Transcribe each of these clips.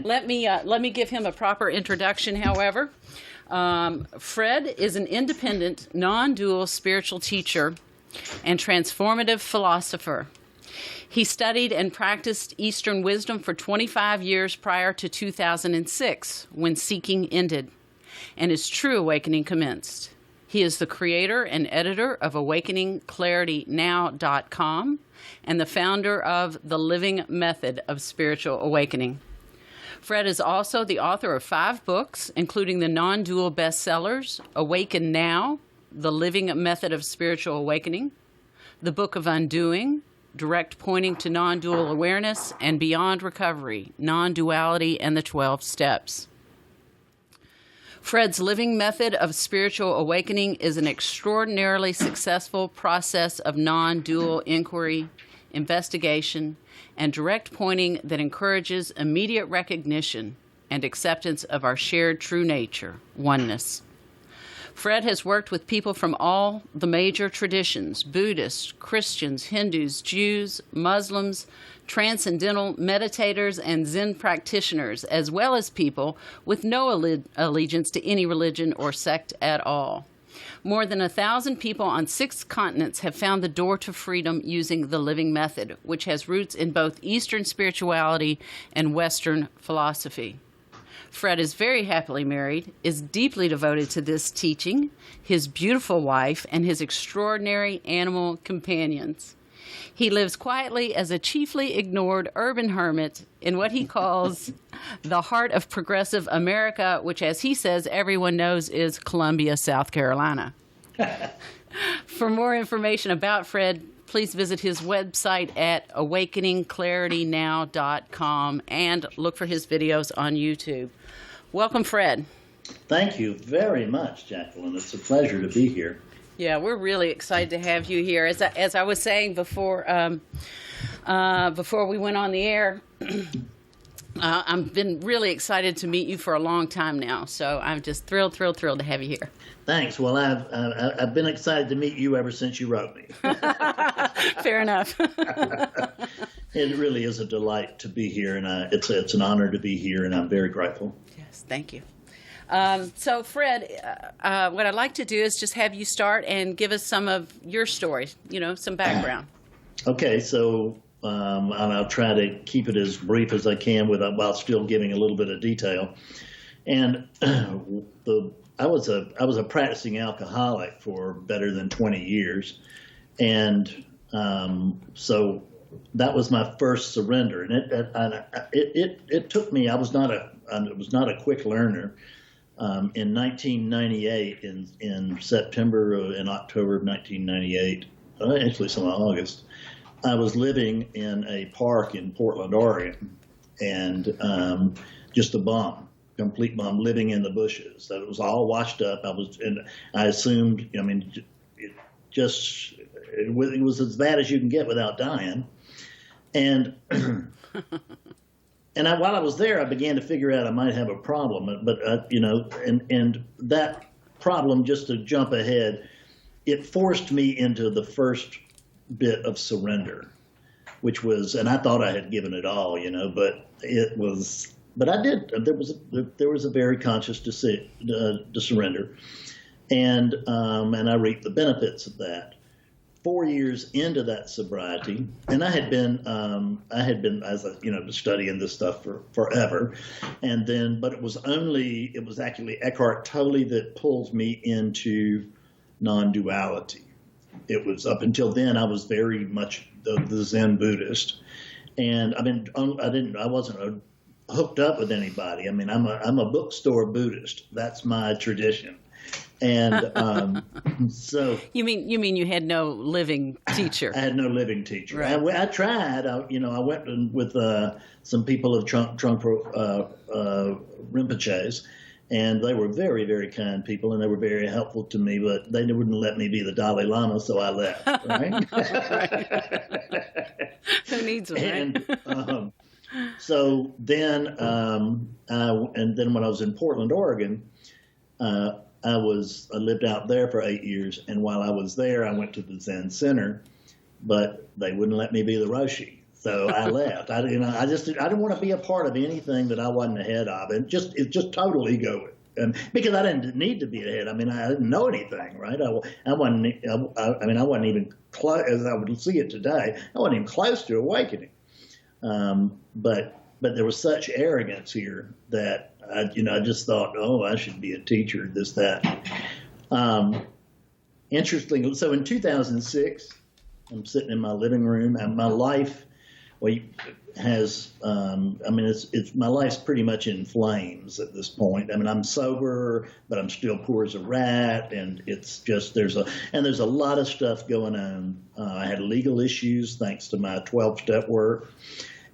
Let me give him a proper introduction, however. Fred is an independent, non-dual spiritual teacher and transformative philosopher. He studied and practiced Eastern wisdom for 25 years prior to 2006, when seeking ended, and his true awakening commenced. He is the creator and editor of AwakeningClarityNow.com and the founder of The Living Method of Spiritual Awakening. Fred is also the author of 5 books, including the non-dual bestsellers, Awaken Now, The Living Method of Spiritual Awakening, The Book of Undoing, Direct Pointing to Non-Dual Awareness, and Beyond Recovery, Non-Duality and the 12 Steps. Fred's Living Method of Spiritual Awakening is an extraordinarily successful process of non-dual inquiry, investigation, and direct pointing that encourages immediate recognition and acceptance of our shared true nature, oneness. Fred has worked with people from all the major traditions: Buddhists, Christians, Hindus, Jews, Muslims, transcendental meditators, and Zen practitioners, as well as people with no allegiance to any religion or sect at all. More than 1,000 people on 6 continents have found the door to freedom using the Living Method, which has roots in both Eastern spirituality and Western philosophy. Fred is very happily married, is deeply devoted to this teaching, his beautiful wife, and his extraordinary animal companions. He lives quietly as a chiefly ignored urban hermit in what he calls the heart of progressive America, which, as he says, everyone knows is Columbia, South Carolina. For more information about Fred, please visit his website at awakeningclaritynow.com and look for his videos on YouTube. Welcome, Fred. Thank you very much, Jacqueline. It's a pleasure to be here. Yeah, we're really excited to have you here. As I was saying before we went on the air, I've been really excited to meet you for a long time now. So I'm just thrilled to have you here. Thanks. Well, I've been excited to meet you ever since you wrote me. Fair enough. It really is a delight to be here, and it's an honor to be here, and I'm very grateful. Yes, thank you. So, Fred, what I'd like to do is just have you start and give us some of your story, some background. Okay, so I'll try to keep it as brief as I can while still giving a little bit of detail. And I was a practicing alcoholic for better than 20 years, and so that was my first surrender. And it took me. I was not a quick learner. In 1998, in September and October of 1998, actually some August, I was living in a park in Portland, Oregon, and just a bum, complete bum, living in the bushes. So it was all washed up. I assumed, it was as bad as you can get without dying. And and while I was there, I began to figure out I might have a problem. But and that problem, just to jump ahead, it forced me into the first bit of surrender, which was, and I thought I had given it all, but it was, but I did. There was a very conscious decision to surrender, and I reaped the benefits of that. 4 years into that sobriety, and I had been as studying this stuff for forever, and then, but it was actually Eckhart Tolle that pulls me into non-duality. It was, up until then, I was very much the Zen Buddhist, and I wasn't hooked up with anybody. I'm a bookstore Buddhist. That's my tradition. And so you mean you had no living teacher? I had no living teacher. Right. I tried. I went with some people of Trungpa Rinpoche's, and they were very, very kind people, and they were very helpful to me. But they wouldn't let me be the Dalai Lama, so I left. Right? Who needs one? And so then, and then when I was in Portland, Oregon. I lived out there for 8 years, and while I was there, I went to the Zen Center, but they wouldn't let me be the Roshi. So I left. I didn't want to be a part of anything that I wasn't ahead of, and it's just total ego. And because I didn't need to be ahead. I mean, I didn't know anything, right? I wasn't even close, as I would see it today. I wasn't even close to awakening. But there was such arrogance here that I just thought, oh, I should be a teacher, this, that. Interestingly, so in 2006, I'm sitting in my living room, and my life, has, my life's pretty much in flames at this point. I mean, I'm sober, but I'm still poor as a rat, and it's just, there's a lot of stuff going on. I had legal issues thanks to my 12-step work,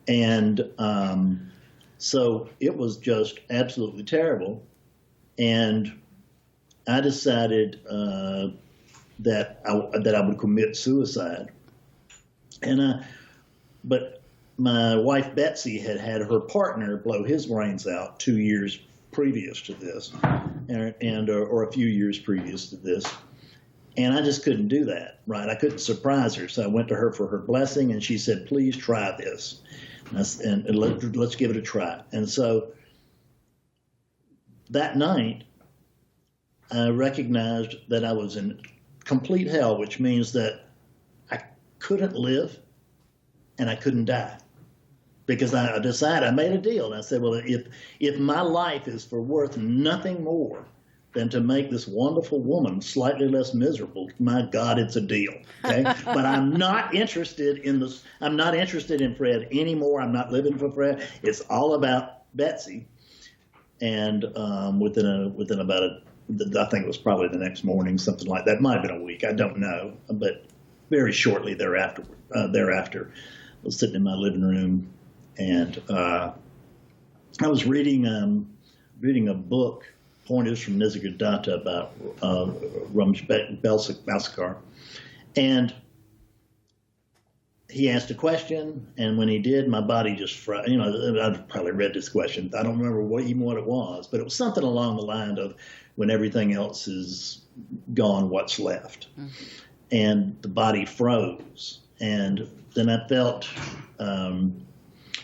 and so it was just absolutely terrible. And I decided that I would commit suicide, but my wife Betsy had her partner blow his brains out 2 years previous to this, or a few years previous to this, and I just couldn't do that. Right, I couldn't surprise her, so I went to her for her blessing, and she said, "Please try this, and let's give it a try." And so that night, I recognized that I was in complete hell, which means that I couldn't live and I couldn't die. Because I decided, I made a deal, and I said, well, if my life is for worth nothing more than to make this wonderful woman slightly less miserable, my God, it's a deal. Okay, but I'm not interested in this. I'm not interested in Fred anymore. I'm not living for Fred. It's all about Betsy. And within about I think it was probably the next morning, something like that. Might have been a week. I don't know, but very shortly thereafter, I was sitting in my living room. And I was reading a book, Pointers from Nisargadatta, about Balsekar, and he asked a question, and when he did, my body just I've probably read this question. I don't remember what it was, but it was something along the line of, when everything else is gone, what's left? Mm-hmm. And the body froze, and then I felt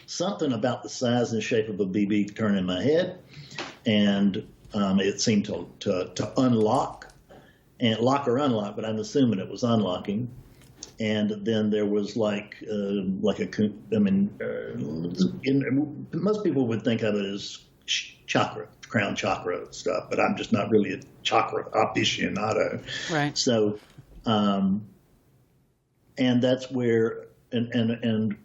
something about the size and shape of a BB turn in my head, and it seemed to unlock, and lock or unlock, but I'm assuming it was unlocking. And then there was most people would think of it as chakra, crown chakra stuff, but I'm just not really a chakra aficionado. Right. So, and that's where, and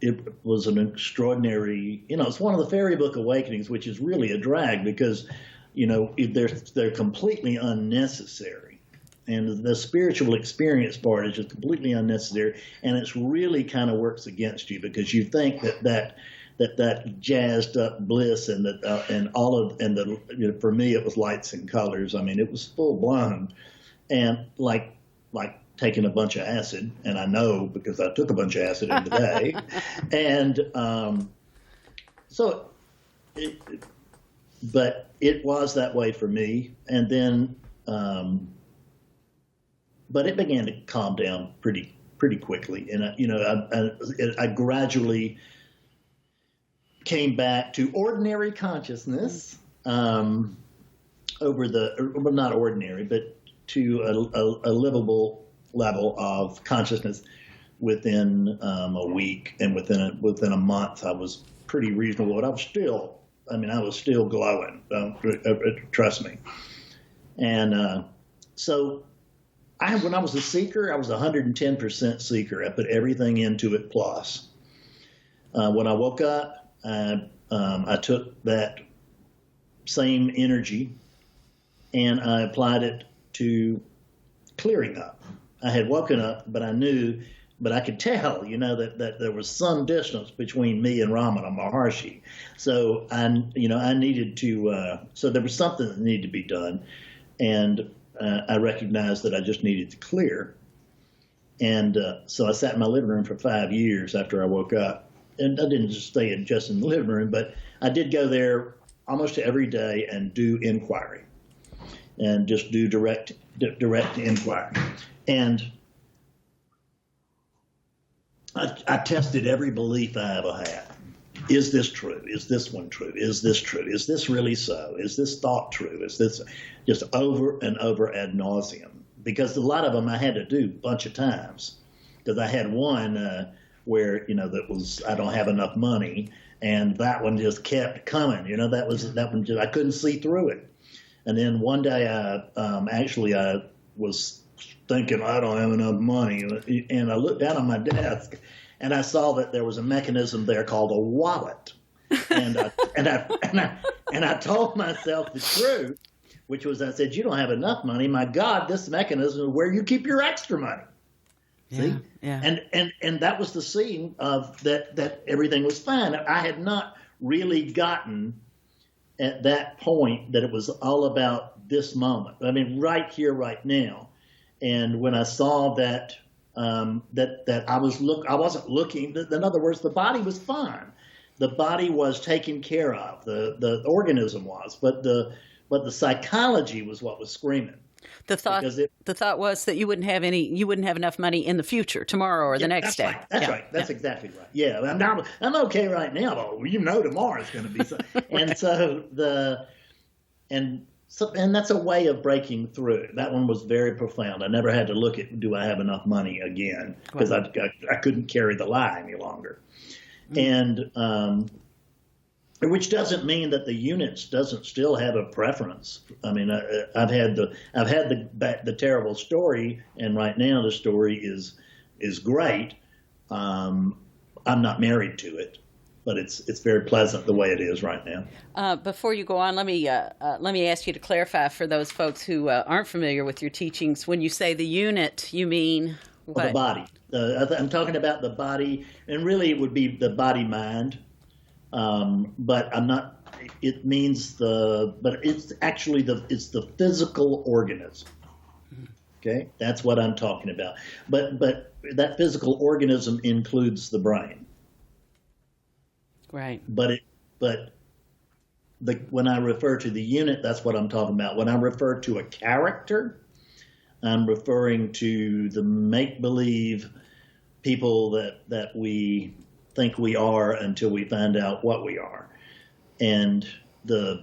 it was an extraordinary, it's one of the fairy book awakenings, which is really a drag because, they're completely unnecessary. And the spiritual experience part is just completely unnecessary. And it's really kind of works against you because you think that jazzed up bliss and for me, it was lights and colors. I mean, it was full blown, and like taking a bunch of acid, and I know because I took a bunch of acid in the day. And but it was that way for me. And then, but it began to calm down pretty quickly. And, I gradually came back to ordinary consciousness, not ordinary, but to a livable level of consciousness within a week, and within a month I was pretty reasonable. But I was still glowing. Trust me. And so when I was a seeker, I was 110% seeker. I put everything into it plus. When I woke up, I took that same energy and I applied it to clearing up. I had woken up, but I could tell, that there was some distance between me and Ramana Maharshi. So I needed to, so there was something that needed to be done. And I recognized that I just needed to clear. And so I sat in my living room for 5 years after I woke up. And I didn't just stay just in the living room, but I did go there almost every day and do inquiry, and just do direct inquiry. And I tested every belief I ever had. Is this true? Is this one true? Is this true? Is this really so? Is this thought true? Is this just over and over ad nauseum? Because a lot of them I had to do a bunch of times. Because I had one where, that was, I don't have enough money. And that one just kept coming. That one just, I couldn't see through it. And then one day I was thinking I don't have enough money. And I looked down on my desk and I saw that there was a mechanism there called a wallet. And I told myself the truth, which was, I said, you don't have enough money. My God, this mechanism is where you keep your extra money. See? Yeah. And that was the scene of that everything was fine. I had not really gotten at that point that it was all about this moment. I mean, right here, right now. And when I saw that I wasn't looking. In other words, the body was fine. The body was taken care of. The organism was, but the psychology was what was screaming. The thought was that you wouldn't have enough money in the future, tomorrow or the next day. Right. That's right. That's exactly right. Yeah, I'm okay right now, but tomorrow's going to be so. And that's a way of breaking through. That one was very profound. I never had to look at, do I have enough money again? Because I couldn't carry the lie any longer. Mm-hmm. And which doesn't mean that the units doesn't still have a preference. I mean, I've had the terrible story, and right now the story is great. I'm not married to it, but it's very pleasant the way it is right now. Before you go on, let me ask you to clarify for those folks who aren't familiar with your teachings. When you say the unit, you mean what? Well, the body. I'm talking about the body, and really it would be the body-mind. But I'm not. It means but it's actually it's the physical organism. Okay, that's what I'm talking about. But that physical organism includes the brain. Right. When I refer to the unit, that's what I'm talking about. When I refer to a character, I'm referring to the make-believe people that we think we are until we find out what we are. And I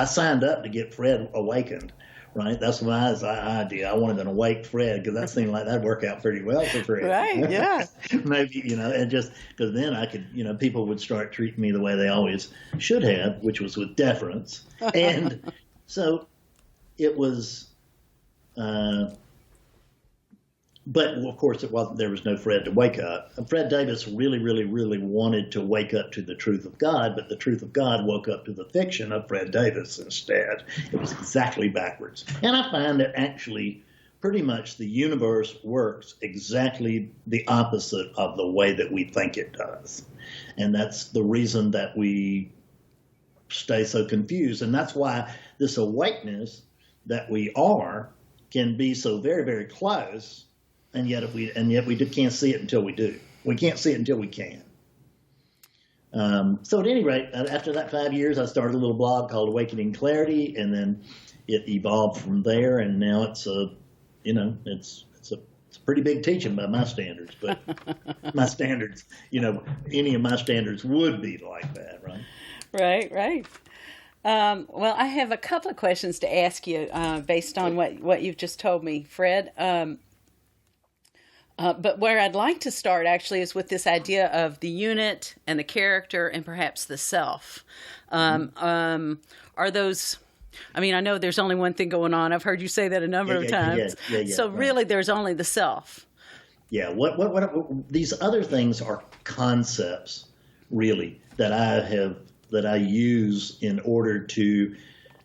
signed up to get Fred awakened, right? That's my idea. I wanted an awake Fred because that seemed like that'd work out pretty well for Fred. Right, yeah. Maybe, and just because then I could, people would start treating me the way they always should have, which was with deference. And so it was, but of course, there was no Fred to wake up. Fred Davis really, really, really wanted to wake up to the truth of God, but the truth of God woke up to the fiction of Fred Davis instead. It was exactly backwards. And I find that actually pretty much the universe works exactly the opposite of the way that we think it does. And that's the reason that we stay so confused. And that's why this awakeness that we are can be so very, very close. And yet we can't see it until we do. We can't see it until we can. So at any rate, after that 5 years, I started a little blog called Awakening Clarity, and then it evolved from there. And now it's a pretty big teaching by my standards. But my standards, any of my standards would be like that, right? Right. Well, I have a couple of questions to ask you based on what you've just told me, Fred. But where I'd like to start actually is with this idea of the unit and the character and perhaps the self. Are those, I know there's only one thing going on. I've heard you say that a number of times. Yeah, so really there's only the self. Yeah. What these other things are concepts really that I use in order to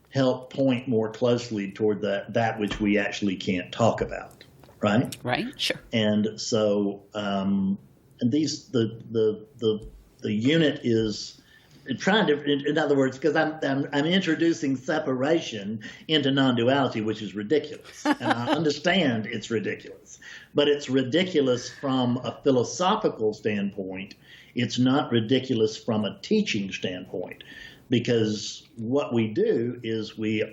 help point more closely toward that which we actually can't talk about. Right. Sure. And so, and the unit is trying to, in other words, because I'm introducing separation into non-duality, which is ridiculous, and I understand it's ridiculous, but it's ridiculous from a philosophical standpoint. It's not ridiculous from a teaching standpoint, because what we do is we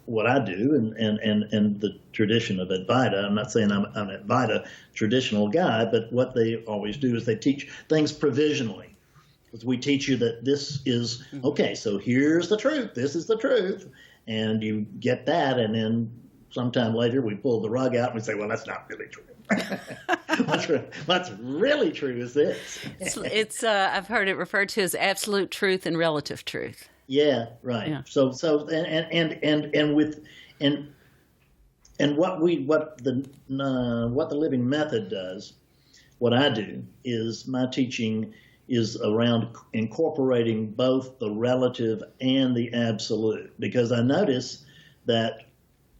what I do and the tradition of Advaita. I'm not saying I'm an Advaita traditional guy, but what they always do is they teach things provisionally. Because we teach you that this is, okay, so here's the truth. This is the truth. And you get that, and then sometime later we pull the rug out and we say, well, that's not really true. What's really true is this. It's I've heard it referred to as absolute truth and relative truth. Yeah, right. Yeah. So what the living method does, what I do is my teaching is around incorporating both the relative and the absolute, because I notice that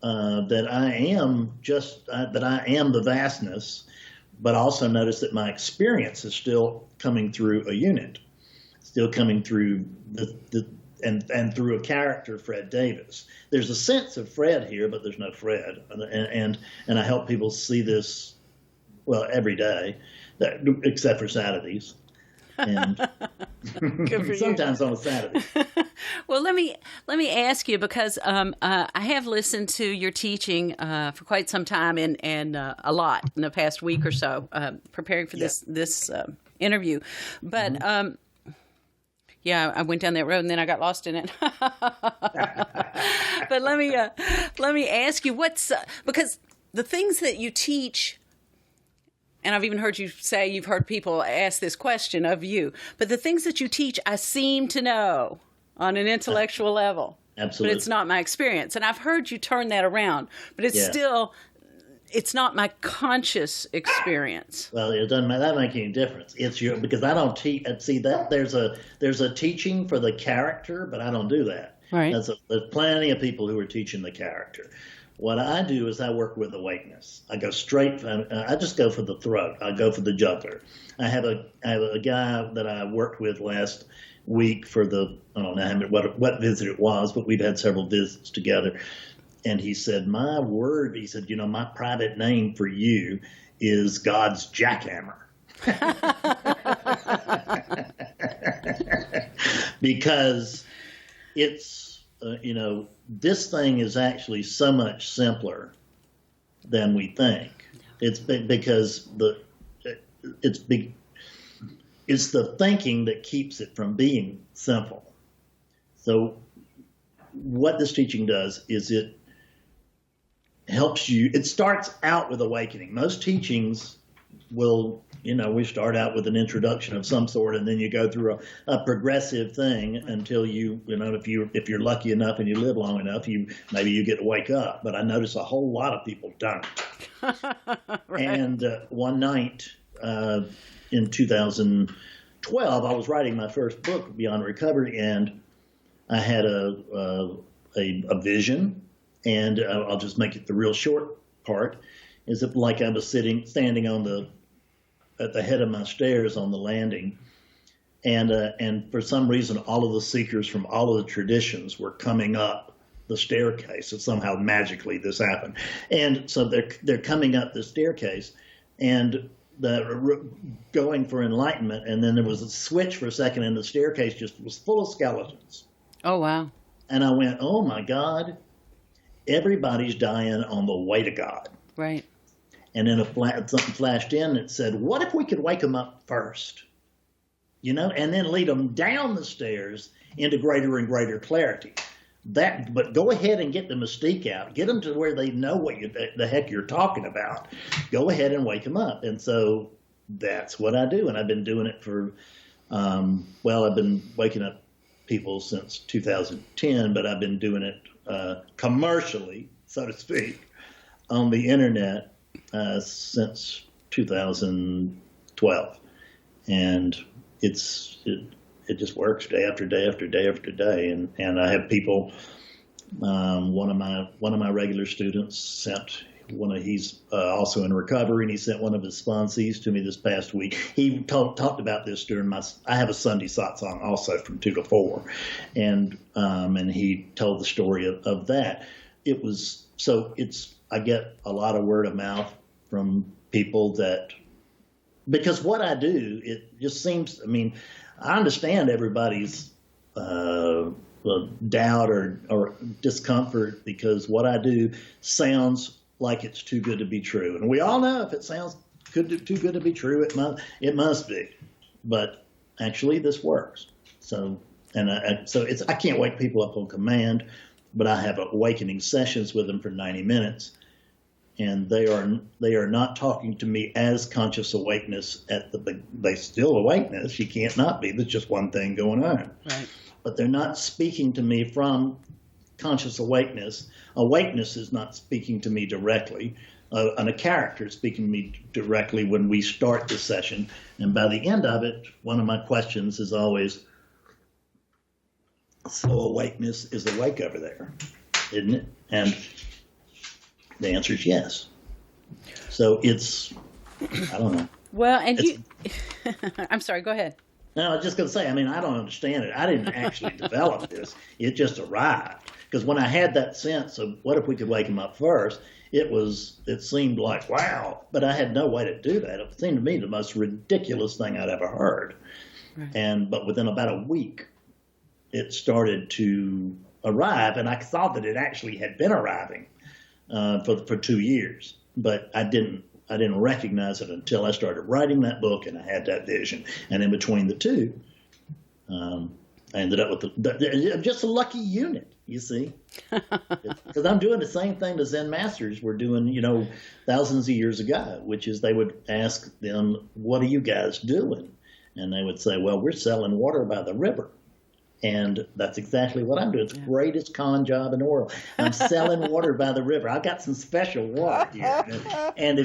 I am the vastness, but also notice that my experience is still coming through a unit, still coming through and through a character, Fred Davis. There's a sense of Fred here, but there's no Fred, and I help people see this, well, every day, except for Saturdays. And sometimes on a Saturday. Well, let me ask you, because I have listened to your teaching for quite some time and a lot in the past week or so, preparing for this interview. But yeah, I went down that road and then I got lost in it. But let me ask you, because the things that you teach. And I've even heard you say you've heard people ask this question of you. But the things that you teach, I seem to know on an intellectual level. Absolutely. But it's not my experience. And I've heard you turn that around. But it's still, it's not my conscious experience. Well, it doesn't make any difference. It's because I don't teach. See that there's a teaching for the character, but I don't do that. Right. There's plenty of people who are teaching the character. What I do is I work with awakeness. I go straight. I just go for the throat. I go for the jugular. I have a guy that I worked with last week for I don't know what visit it was, but we've had several visits together. And he said, my private name for you is God's jackhammer. Because it's, this thing is actually so much simpler than we think. It's because it's the thinking that keeps it from being simple. So what this teaching does is it helps you. It starts out with awakening. Most teachings will, we start out with an introduction of some sort, and then you go through a progressive thing until if you're lucky enough and you live long enough, maybe you get to wake up. But I notice a whole lot of people don't. Right. And one night in 2012, I was writing my first book, Beyond Recovery, and I had a vision, and I'll just make it the real short part. Is it like I was standing at the head of my stairs on the landing, and for some reason, all of the seekers from all of the traditions were coming up the staircase. So somehow magically this happened, and so they're coming up the staircase, and going for enlightenment. And then there was a switch for a second, and the staircase just was full of skeletons. Oh wow! And I went, oh my God, everybody's dying on the way to God. Right. And then something flashed in that said, what if we could wake them up first? And then lead them down the stairs into greater and greater clarity. But go ahead and get the mystique out. Get them to where they know what the heck you're talking about. Go ahead and wake them up. And so that's what I do. And I've been doing it for, I've been waking up people since 2010, but I've been doing it commercially, so to speak, on the internet since 2012, and it just works day after day after day after day, and I have people. One of my regular students sent he's also in recovery, and he sent one of his sponsees to me this past week. He talked about this during I have a Sunday satsang also from 2 to 4, and he told the story of that. I get a lot of word of mouth from people because what I do, it just seems, I understand everybody's doubt or discomfort because what I do sounds like it's too good to be true. And we all know if it sounds too good to be true, it must be. But actually, this works. So I can't wake people up on command, but I have awakening sessions with them for 90 minutes. And they are not talking to me as conscious awakeness they still awakeness. You can't not be. There's just one thing going on. Right. But they're not speaking to me from conscious awakeness. Awakeness is not speaking to me directly. And a character is speaking to me directly when we start the session. And by the end of it, one of my questions is always, so awakeness is awake over there, isn't it? And the answer is yes. So it's, I don't know. Well, and I'm sorry, go ahead. No, I was just going to say, I don't understand it. I didn't actually develop this. It just arrived. Because when I had that sense of what if we could wake him up first, it seemed like, wow. But I had no way to do that. It seemed to me the most ridiculous thing I'd ever heard. Right. But within about a week, it started to arrive. And I thought that it actually had been arriving for 2 years. But I didn't recognize it until I started writing that book and I had that vision. And in between the two, I ended up with just a lucky unit, you see. Because I'm doing the same thing the Zen masters were doing, thousands of years ago, which is they would ask them, what are you guys doing? And they would say, well, we're selling water by the river. And that's exactly what I'm doing. It's the greatest con job in the world. I'm selling water by the river. I've got some special water here. And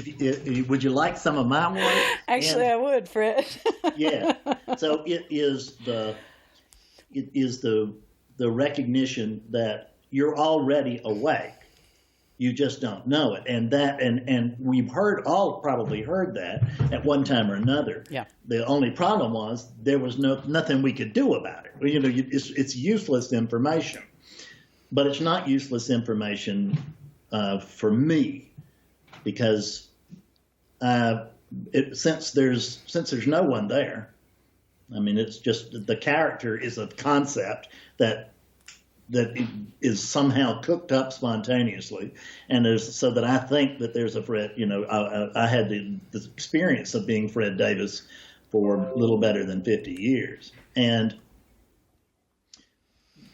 would you like some of my water? Actually, I would, Fred. Yeah. So it is the recognition that you're already awake. You just don't know it. And we've probably heard that at one time or another. Yeah. The only problem was there was nothing we could do about it. It's useless information. But it's not useless information for me because since there's no one there, it's just the character is a concept that is somehow cooked up spontaneously, and so that I think that there's a Fred. I had the experience of being Fred Davis for a little better than 50 years,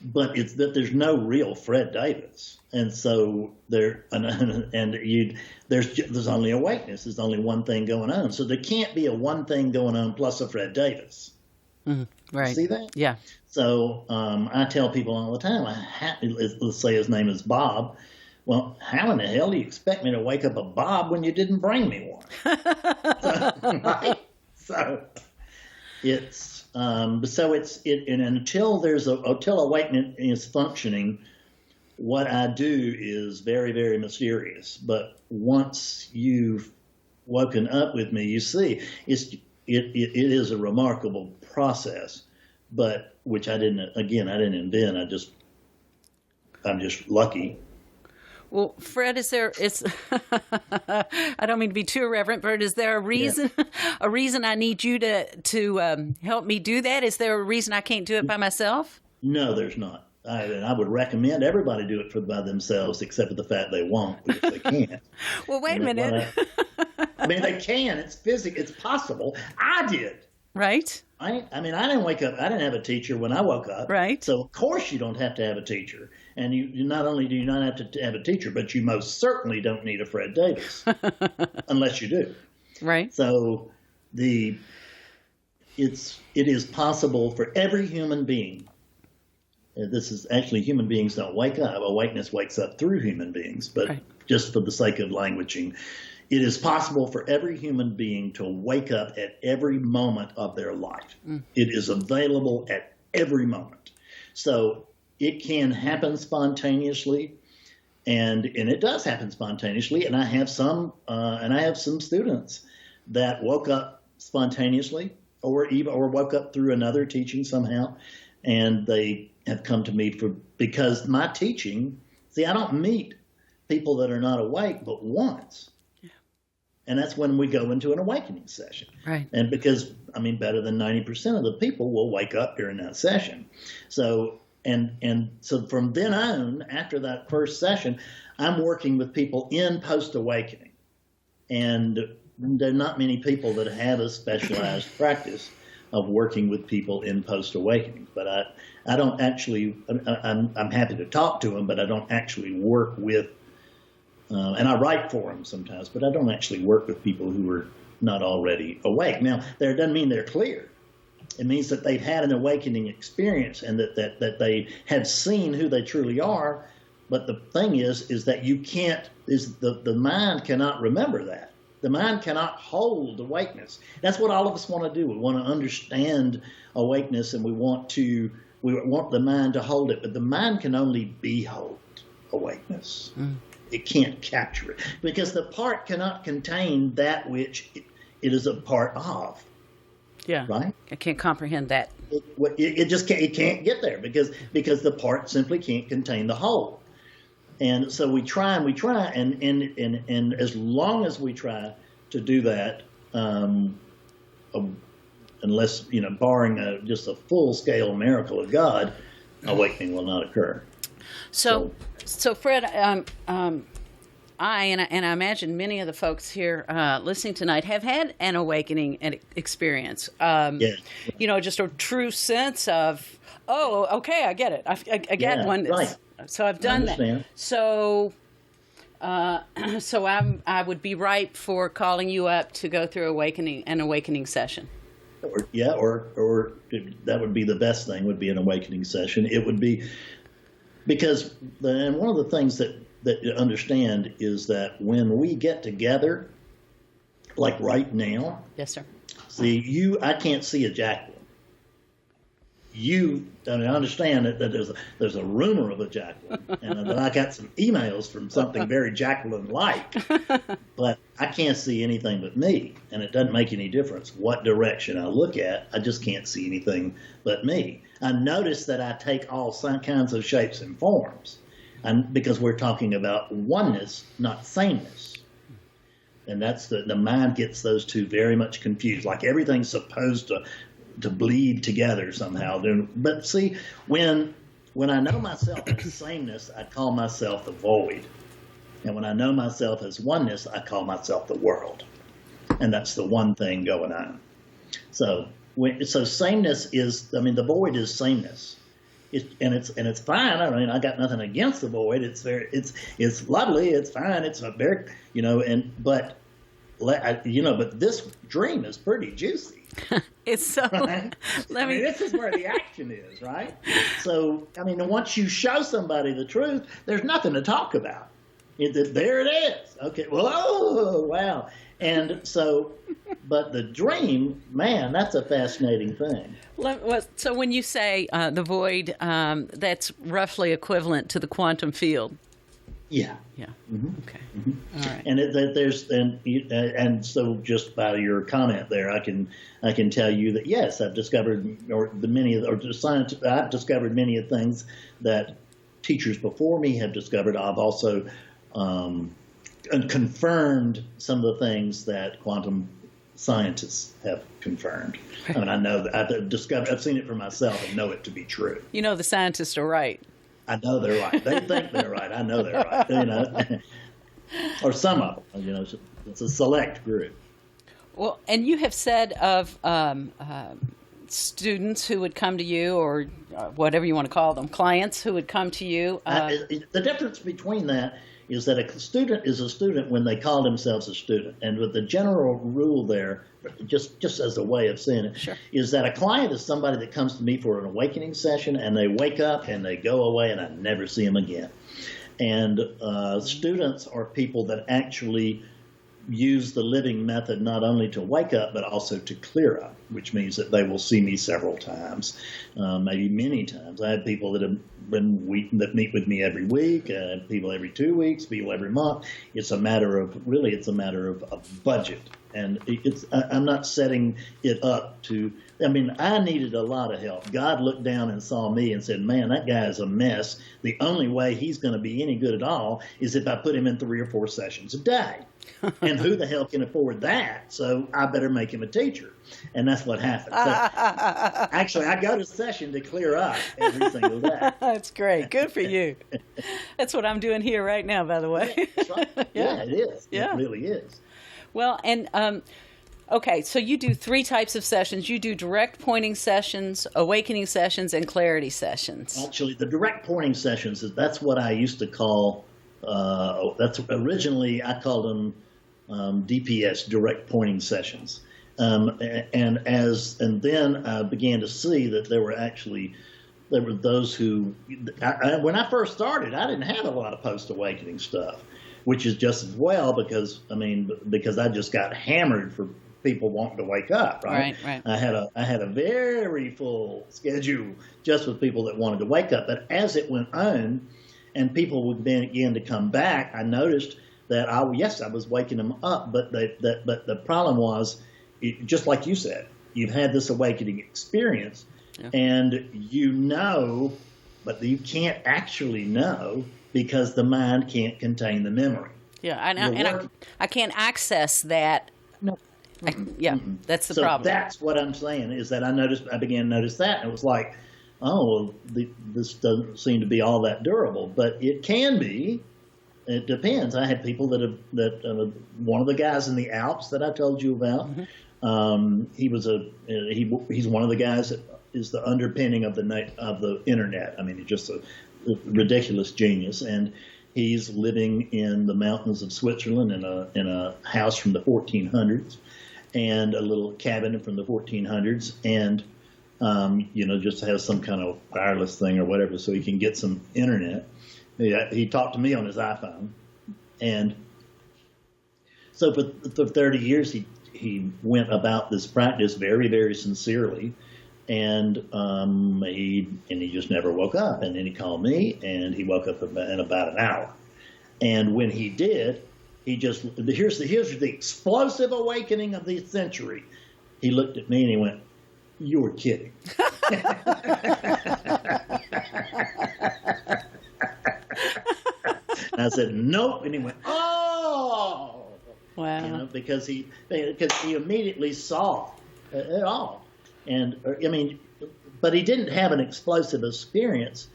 but it's that there's no real Fred Davis, and so there's only awakeness. There's only one thing going on, so there can't be a one thing going on plus a Fred Davis. Mm-hmm. Right. See that? Yeah. So I tell people all the time, let's say his name is Bob. Well, how in the hell do you expect me to wake up a Bob when you didn't bring me one? Right? So it's and until awakening is functioning, what I do is very, very mysterious. But once you've woken up with me, you see it is a remarkable process. But which I didn't invent. I'm just lucky. Well, Fred, I don't mean to be too irreverent, but is there a reason, I need you to help me do that? Is there a reason I can't do it by myself? No, there's not. I would recommend everybody do it by themselves, except for the fact they won't, because they can't. Well, wait a minute. They can. It's physical. It's possible. I did. Right. I didn't wake up. I didn't have a teacher when I woke up. Right. So of course you don't have to have a teacher, and you not only do you not have to have a teacher, but you most certainly don't need a Fred Davis, unless you do. Right. So it is possible for every human being. This is actually human beings don't wake up. Awakeness wakes up through human beings, but just for the sake of languaging. It is possible for every human being to wake up at every moment of their life. It is available at every moment. So it can happen spontaneously, and it does happen spontaneously. And I have some students that woke up spontaneously, or woke up through another teaching somehow, and they have come to me because my teaching. See, I don't meet people that are not awake but once. And that's when we go into an awakening session. Right. And because, better than 90% of the people will wake up during that session. So And so from then on, after that first session, I'm working with people in post-awakening. And there are not many people that have a specialized practice of working with people in post-awakening. But I don't actually, I'm happy to talk to them, but I don't actually work with, and I write for them sometimes, but I don't actually work with people who are not already awake. Now, that doesn't mean they're clear. It means that they've had an awakening experience and that they have seen who they truly are. But the thing is that you can't, the mind cannot remember that. The mind cannot hold awakeness. That's what all of us want to do. We want to understand awakeness, and we want the mind to hold it. But the mind can only behold awakeness. It can't capture it, because the part cannot contain that which it is a part of. Yeah. Right? I can't comprehend that. It just can't, it can't get there because the part simply can't contain the whole. And so we try, and as long as we try to do that, unless, barring just a full-scale miracle of God, awakening will not occur. So Fred, I imagine many of the folks here listening tonight have had an awakening experience. Just a true sense of, oh, okay, I get it. I get one. Right. So I've done that. So, I would be ripe for calling you up to go through an awakening session. Or that would be the best thing. Would be an awakening session. It would be because, and one of the things that you understand is that when we get together, like right now. Yes, sir. See, I can't see a Jacqueline. I understand that there's a rumor of a Jacqueline, and that I got some emails from something very Jacqueline-like, but I can't see anything but me, and it doesn't make any difference what direction I look at. I just can't see anything but me. I notice that I take all kinds of shapes and forms, and because we're talking about oneness, not sameness. And that's the mind gets those two very much confused, like everything's supposed to bleed together somehow. But see, when I know myself as sameness, I call myself the void. And when I know myself as oneness, I call myself the world. And that's the one thing going on. So sameness is, the void is sameness. It's fine. I got nothing against the void. It's lovely. It's fine. It's a very, but this dream is pretty juicy. It's so. Right? This is where the action is, right? So, once you show somebody the truth, there's nothing to talk about. There it is. Okay. Well, oh, wow. And so, but the dream, man, that's a fascinating thing. So when you say the void, that's roughly equivalent to the quantum field. Yeah. Yeah. Mm-hmm. Okay. Mm-hmm. All right. And so just by your comment there, I can tell you that yes, I've discovered I've discovered many of the things that teachers before me have discovered. I've also confirmed some of the things that quantum scientists have confirmed. I know that I've seen it for myself and know it to be true. The scientists are right. I know they're right. They think they're right. I know they're right. Or some of them. It's a select group. Well, and you have said of students who would come to you, or whatever you want to call them, clients who would come to you. The difference between that is that a student is a student when they call themselves a student. And with the general rule there, just as a way of saying it, sure, is that a client is somebody that comes to me for an awakening session, and they wake up and they go away and I never see them again. And students are people that actually use the living method not only to wake up but also to clear up, which means that they will see me several times, maybe many times. I have people that meet with me every week, people every 2 weeks, people every month. It's a matter of budget, and I'm not setting it up to. I needed a lot of help. God looked down and saw me and said, man, that guy is a mess. The only way he's going to be any good at all is if I put him in 3 or 4 sessions a day. And who the hell can afford that? So I better make him a teacher. And that's what happened. So actually, I go to session to clear up every single day. That's great. Good for you. That's what I'm doing here right now, by the way. Yeah, that's right. Yeah, it is. Yeah. It really is. Well, and okay, so you do 3 types of sessions. You do direct pointing sessions, awakening sessions, and clarity sessions. Actually, the direct pointing sessions, that's what I used to call, that's originally I called them DPS, direct pointing sessions. And then I began to see that there were those who, when I first started, I didn't have a lot of post-awakening stuff, which is just as well because I just got hammered for people wanting to wake up, right? Right. I had a very full schedule just with people that wanted to wake up. But as it went on and people would begin to come back, I noticed that I was waking them up, but the problem was, just like you said, you've had this awakening experience, and but you can't actually know because the mind can't contain the memory. Yeah, I can't access that. No. That's the so problem. That's what I'm saying is that I began to notice that, and it was like, this doesn't seem to be all that durable, but it can be. It depends. I had people one of the guys in the Alps that I told you about. Mm-hmm. He's one of the guys that is the underpinning of the internet. I mean, he's just a ridiculous genius, and he's living in the mountains of Switzerland in a house from the 1400s, and a little cabin from the 1400s, and just has some kind of wireless thing or whatever, so he can get some internet. He talked to me on his iPhone, and so for 30 years he went about this practice very, very sincerely, and he just never woke up. And then he called me, and he woke up in about an hour. And when he did, here's the explosive awakening of the century. He looked at me and he went, "You're kidding." I said, "Nope," and he went, "Oh, wow!" Because he immediately saw it all, and but he didn't have an explosive experience.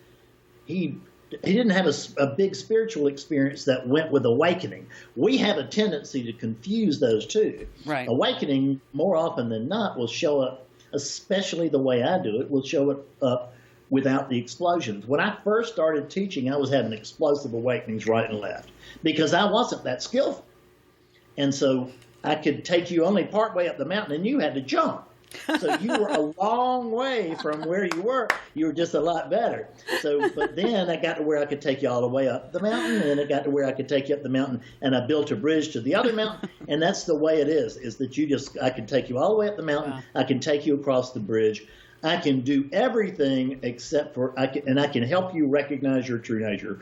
He didn't have a big spiritual experience that went with awakening. We have a tendency to confuse those two. Right. Awakening, more often than not, will show up, especially the way I do it, will show up without the explosions. When I first started teaching, I was having explosive awakenings right and left because I wasn't that skillful. And so I could take you only part way up the mountain and you had to jump. So you were a long way from where you were. You were just a lot better. But then I got to where I could take you all the way up the mountain, and then I got to where I could take you up the mountain, and I built a bridge to the other mountain. And that's the way it is that I can take you all the way up the mountain. Wow. I can take you across the bridge. I can do everything except for I can help you recognize your true nature.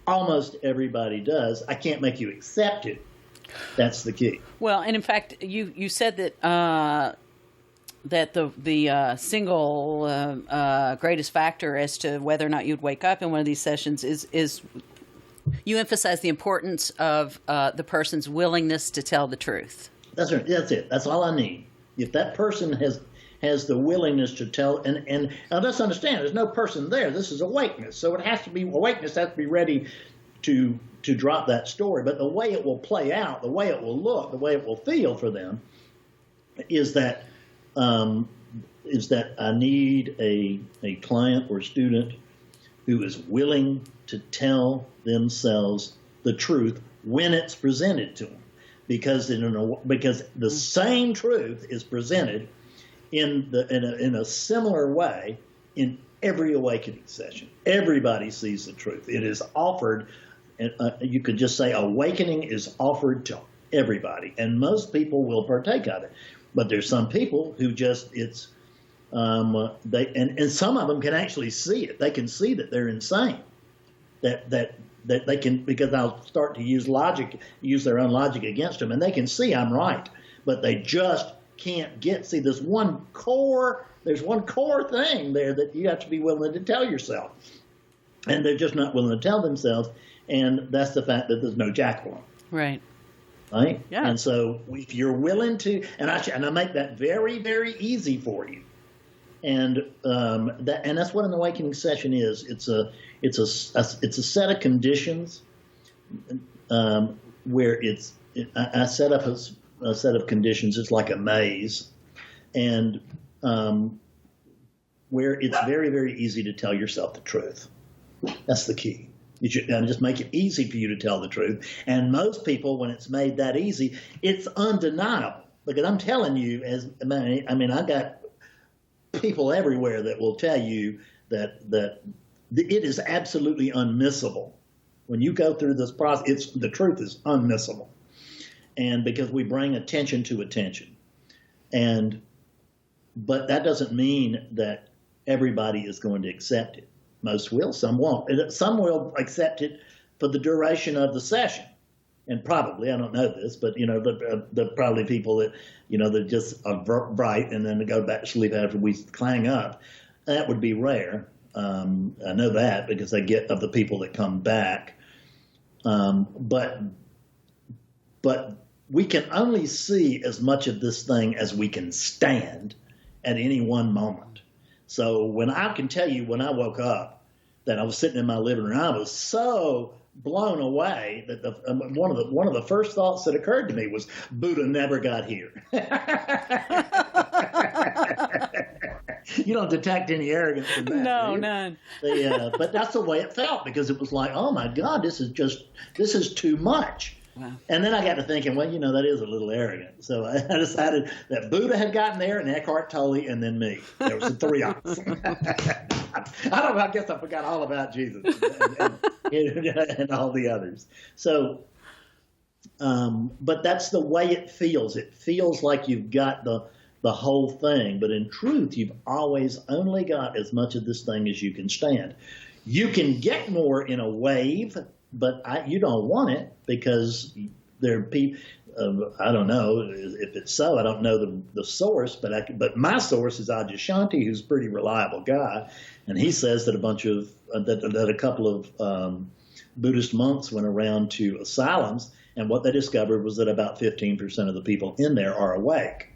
Almost everybody does. I can't make you accept it. That's the key. Well, and in fact, you said that that the single greatest factor as to whether or not you'd wake up in one of these sessions is you emphasize the importance of the person's willingness to tell the truth. That's right. That's it. That's all I need. If that person has the willingness to tell, and now let's understand, there's no person there. This is awakeness, so awakeness has to be ready to drop that story. But the way it will play out, the way it will look, the way it will feel for them, is that I need a client or student who is willing to tell themselves the truth when it's presented to them, because the same truth is presented in a similar way in every awakening session. Everybody sees the truth. It is offered. You could just say awakening is offered to everybody, and most people will partake of it. But there's some people who just and some of them can actually see it. They can see that they're insane. That they can, because I'll start to use their own logic against them, and they can see I'm right, but they just can't see. There's one core thing there that you have to be willing to tell yourself, and they're just not willing to tell themselves, and that's the fact that there's no jackal. Right. right? Yeah. And so if you're willing to, and I make that very, very easy for you. And that's what an awakening session is. It's a set of conditions where I set up a set of conditions. It's like a maze, and where it's very, very easy to tell yourself the truth. That's the key. You should just make it easy for you to tell the truth. And most people, when it's made that easy, it's undeniable. Because I'm telling you, I got people everywhere that will tell you that it is absolutely unmissable. When you go through this process, the truth is unmissable. And because we bring attention to attention. But that doesn't mean that everybody is going to accept it. Most will, some won't. Some will accept it for the duration of the session. And probably, I don't know this, but, the probably people that, that just are bright and then go back to sleep after we clang up. That would be rare. I know that because I get of the people that come back. But we can only see as much of this thing as we can stand at any one moment. So when I can tell you when I woke up that I was sitting in my living room, I was so blown away that one of the first thoughts that occurred to me was Buddha never got here. You don't detect any arrogance in that. No, none. But that's the way it felt, because it was like, oh my God, this is too much. Wow. And then I got to thinking, well, that is a little arrogant. So I decided that Buddha had gotten there, and Eckhart Tolle, and then me. There was the three of us. I don't know. I guess I forgot all about Jesus and all the others. So, but that's the way it feels. It feels like you've got the whole thing, but in truth, you've always only got as much of this thing as you can stand. You can get more in a wave, but you don't want it, because there are people. I don't know if it's so. I don't know the source, but my source is Adyashanti, who's a pretty reliable guy, and he says that that a couple of Buddhist monks went around to asylums, and what they discovered was that about 15% of the people in there are awake,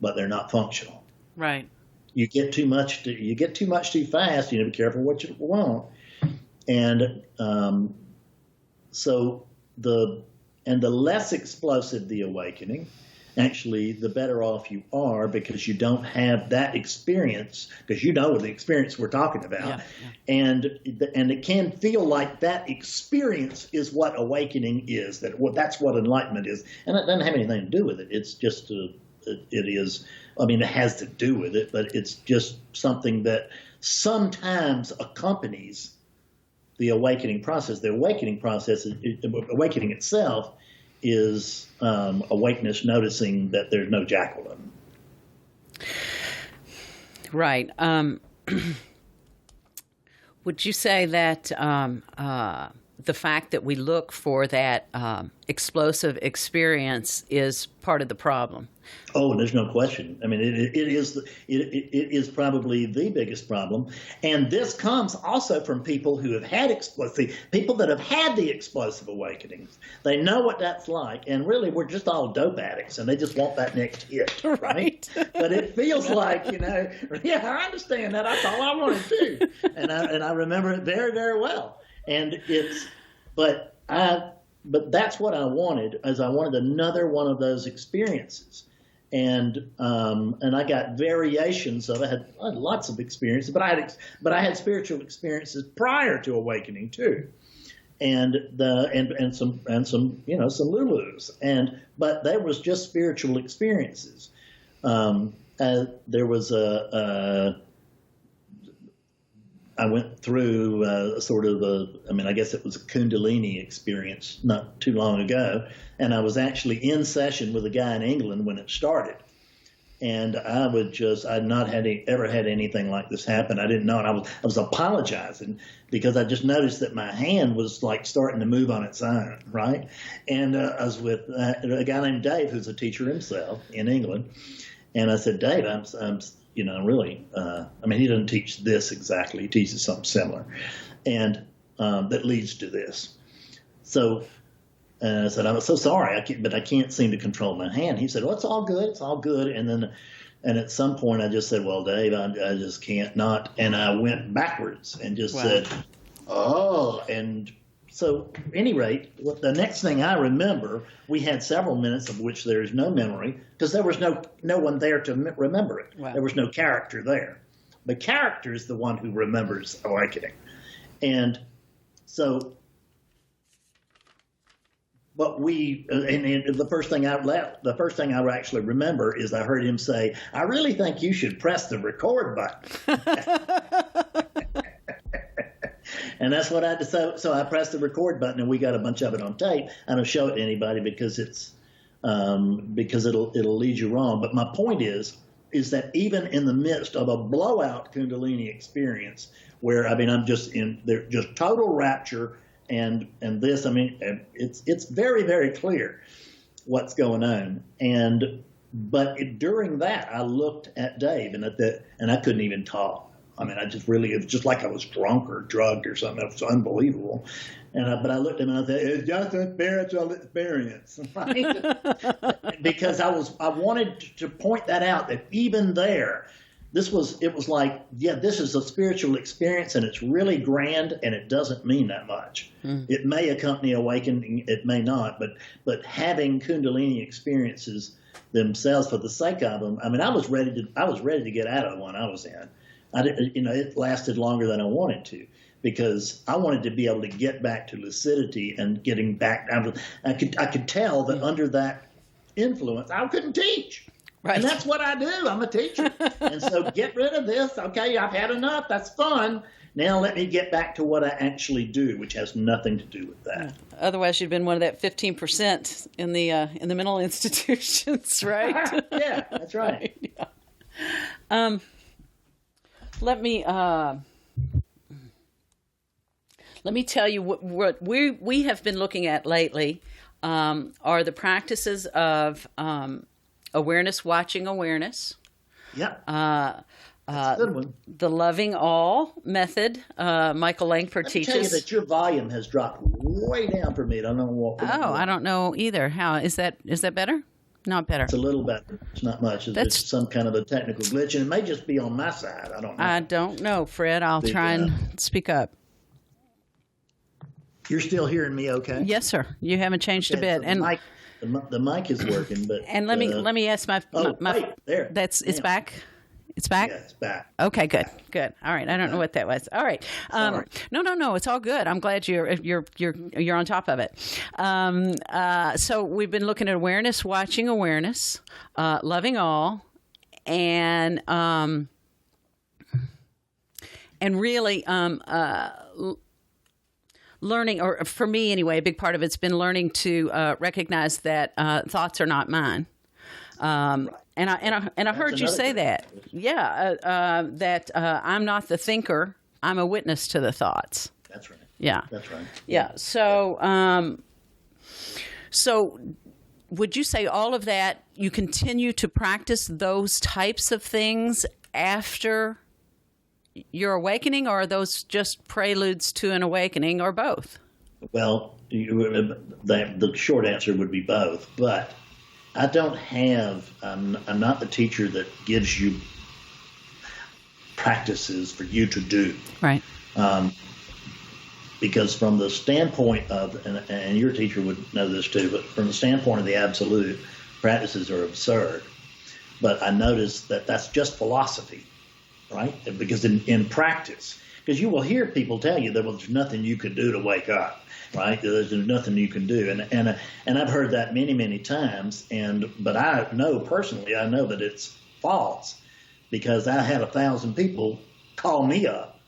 but they're not functional. Right. You get too much too fast. Be careful what you want, and so the less explosive the awakening, actually, the better off you are, because you don't have that experience, because the experience we're talking about. Yeah. And it can feel like that experience is what awakening is, that's what enlightenment is. And it doesn't have anything to do with it. It's just, it is, it has to do with it, but it's just something that sometimes accompanies the awakening process. The awakening process, awakening itself, is awakeness noticing that there's no Jacqueline. Right. Would you say that the fact that we look for that explosive experience is part of the problem? Oh, there's no question. It is probably the biggest problem, and this comes also from people who have had people that have had the explosive awakenings. They know what that's like, and really, we're just all dope addicts, and they just want that next hit, right? But it feels like, yeah, I understand that. That's all I wanted to, and I remember it very, very well. And but that's what I wanted. I wanted another one of those experiences. And I got variations of it. I had lots of experiences, but I had spiritual experiences prior to awakening too, and some Lulus, but there was just spiritual experiences. There was I went through I guess it was a Kundalini experience not too long ago, and I was actually in session with a guy in England when it started. And I'd not ever had anything like this happen. I didn't know, and I was apologizing because I just noticed that my hand was like starting to move on its own, right? And I was with a guy named Dave, who's a teacher himself in England, and I said, Dave, I'm really, he doesn't teach this exactly. He teaches something similar, and that leads to this. So And I said, I'm so sorry, but I can't seem to control my hand. He said, well, it's all good. It's all good. And at some point I just said, well, Dave, I just can't not. And I went backwards and just said, oh. And so at any rate, the next thing I remember, we had several minutes of which there is no memory because there was no one there to remember it. Wow. There was no character there. The character is the one who remembers awakening. And so, but and the first thing I actually remember is I heard him say, I really think you should press the record button. And that's what I did. So I pressed the record button, and we got a bunch of it on tape. I don't show it to anybody because it'll lead you wrong. But my point is that even in the midst of a blowout Kundalini experience, where I'm just in there, just total rapture, and this, it's very, very clear what's going on. But during that, I looked at Dave, and I couldn't even talk. It was just like I was drunk or drugged or something. It was unbelievable. But I looked at him and I said, it's just a spiritual experience, right? Because I wanted to point that out, that even there, it was like, yeah, this is a spiritual experience and it's really grand and it doesn't mean that much. It may accompany awakening, it may not, but having Kundalini experiences themselves for the sake of them, I was ready to get out of the one I was in. It lasted longer than I wanted to because I wanted to be able to get back to lucidity and getting back down. I could tell that under that influence, I couldn't teach. Right. And that's what I do. I'm a teacher. And so get rid of this. Okay, I've had enough. That's fun. Now let me get back to what I actually do, which has nothing to do with that. Otherwise, you'd been one of that 15% in the mental institutions, right? Yeah, that's right. Yeah. Let me tell you what we have been looking at lately are the practices of awareness, watching awareness. Yeah. That's a good one. The loving all method. Michael Langford teaches. Tell you that your volume has dropped way down for me. I don't know what. I don't know either. How is that? Is that better? Not better. It's a little better. It's not much. It's some kind of a technical glitch, and it may just be on my side. I don't know. I don't know, Fred. I'll try and speak up. You're still hearing me okay? Yes, sir. You haven't changed a bit. So and the mic is working, but and let me ask my wait, there. It's back. It's back? Yeah, it's back. Okay, good. Good. All right. I don't know what that was. All right. No. It's all good. I'm glad you're on top of it. So we've been looking at awareness, watching awareness, loving all, and really learning, or for me anyway, a big part of it's been learning to recognize that thoughts are not mine. Right. And I heard you say that. Yeah, that I'm not the thinker. I'm a witness to the thoughts. That's right. Yeah. That's right. Yeah. So, so would you say all of that, you continue to practice those types of things after your awakening, or are those just preludes to an awakening, or both? Well, the short answer would be both, but I don't have, I'm not the teacher that gives you practices for you to do. Right. Because from the standpoint of, and your teacher would know this too, but from the standpoint of the absolute, practices are absurd. But I noticed that that's just philosophy, right? Because in practice, because you will hear people tell you that, well, there's nothing you could do to wake up. Right, there's nothing you can do, and I've heard that many times, but I know personally, I know that it's false, because I had 1,000 people call me up,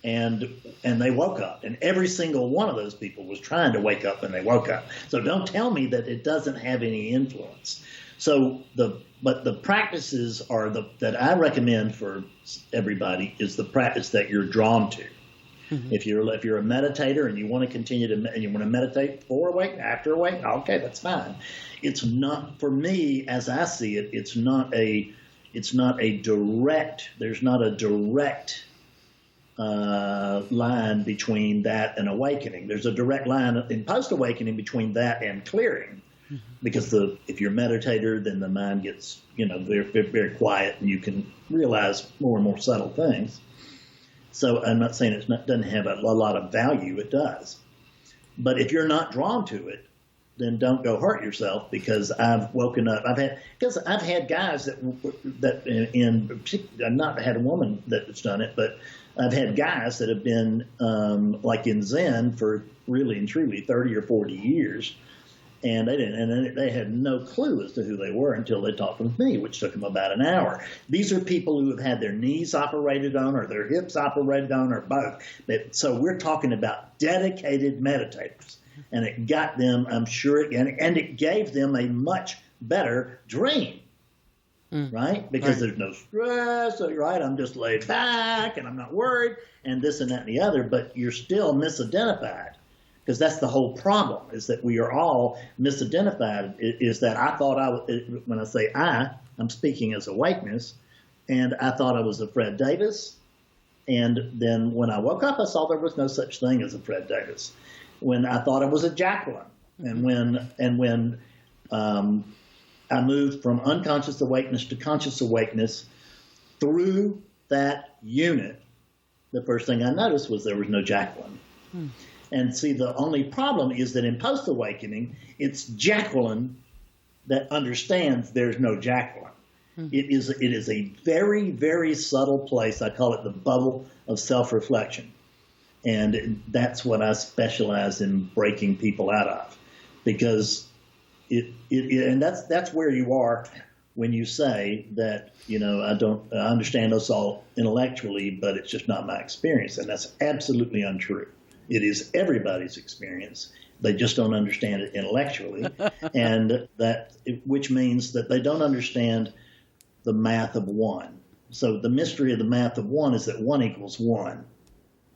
and they woke up, and every single one of those people was trying to wake up, and they woke up. So don't tell me that it doesn't have any influence. So but the practices are that I recommend for everybody is the practice that you're drawn to. Mm-hmm. If you're a meditator and you want to continue and you want to meditate before awake, after awake, okay, that's fine. It's not, for me, as I see it, it's not a direct. There's not a direct line between that and awakening. There's a direct line in post-awakening between that and clearing, because if you're a meditator, then the mind gets, very, very, very quiet, and you can realize more and more subtle things. So I'm not saying doesn't have a lot of value. It does. But if you're not drawn to it, then don't go hurt yourself, because I've woken up. I've had guys I've not had a woman that's done it, but I've had guys that have been like in Zen for really and truly 30 or 40 years, and they had no clue as to who they were until they talked with me, which took them about an hour. These are people who have had their knees operated on, or their hips operated on, or both. So we're talking about dedicated meditators. And it got them, I'm sure, and it gave them a much better dream, right? Because there's no stress, right? I'm just laid back, and I'm not worried, and this and that and the other, but you're still misidentified, because that's the whole problem, is that we are all misidentified, is that I thought when I say I'm speaking as awakeness, and I thought I was a Fred Davis, and then when I woke up, I saw there was no such thing as a Fred Davis. When I thought I was a Jacqueline, and when I moved from unconscious awakeness to conscious awakeness through that unit, the first thing I noticed was there was no Jacqueline. And see, the only problem is that in post-awakening, it's Jacqueline that understands there's no Jacqueline. It is a very, very subtle place. I call it the bubble of self-reflection. And that's what I specialize in breaking people out of, because and that's where you are when you say that, I understand us all intellectually, but it's just not my experience. And that's absolutely untrue. It is everybody's experience. They just don't understand it intellectually. And which means that they don't understand the math of one. So the mystery of the math of one is that 1 equals 1.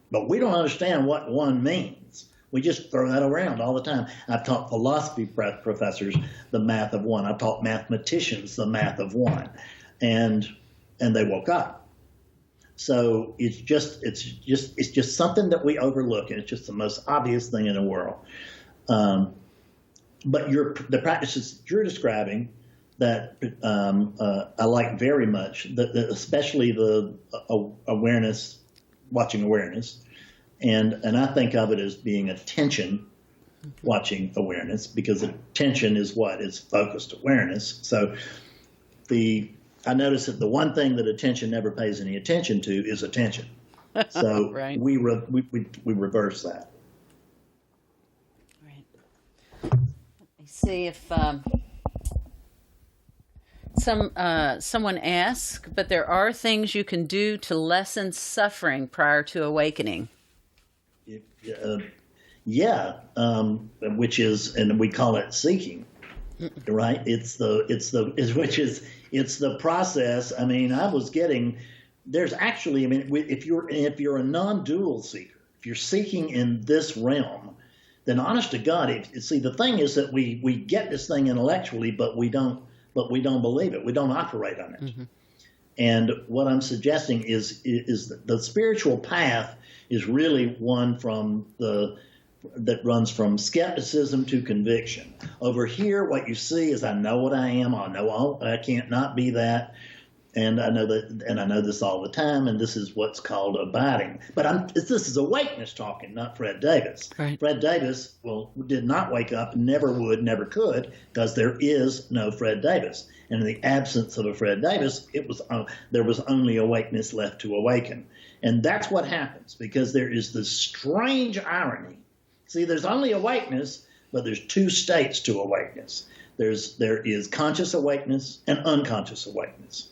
But we don't understand what 1 means. We just throw that around all the time. I've taught philosophy professors the math of 1. I've taught mathematicians the math of 1, and they woke up. So it's just something that we overlook, and it's just the most obvious thing in the world. But the practices you're describing that I like very much, especially the awareness. Watching awareness, and I think of it as being attention watching awareness, because attention is what is focused awareness. So I notice that the one thing that attention never pays any attention to is attention. So right. we reverse that. Right. Let me see if someone asked, but there are things you can do to lessen suffering prior to awakening. Which is, and we call it seeking, right? It's the process. I mean, there's actually, if you're a non-dual seeker, if you're seeking in this realm, then honest to God, the thing is that we get this thing intellectually, but we don't believe it. We don't operate on it. Mm-hmm. And what I'm suggesting is the spiritual path is really one that runs from skepticism to conviction. Over here, what you see is I know what I am. I know I can't not be that. And I know that, and I know this all the time, and this is what's called abiding. But this is awakeness talking, not Fred Davis. Right. Fred Davis, did not wake up, never would, never could, because there is no Fred Davis. And in the absence of a Fred Davis, there was only awakeness left to awaken. And that's what happens, because there is this strange irony. See, there's only awakeness, but there's 2 states to awakeness. There is conscious awakeness and unconscious awakeness.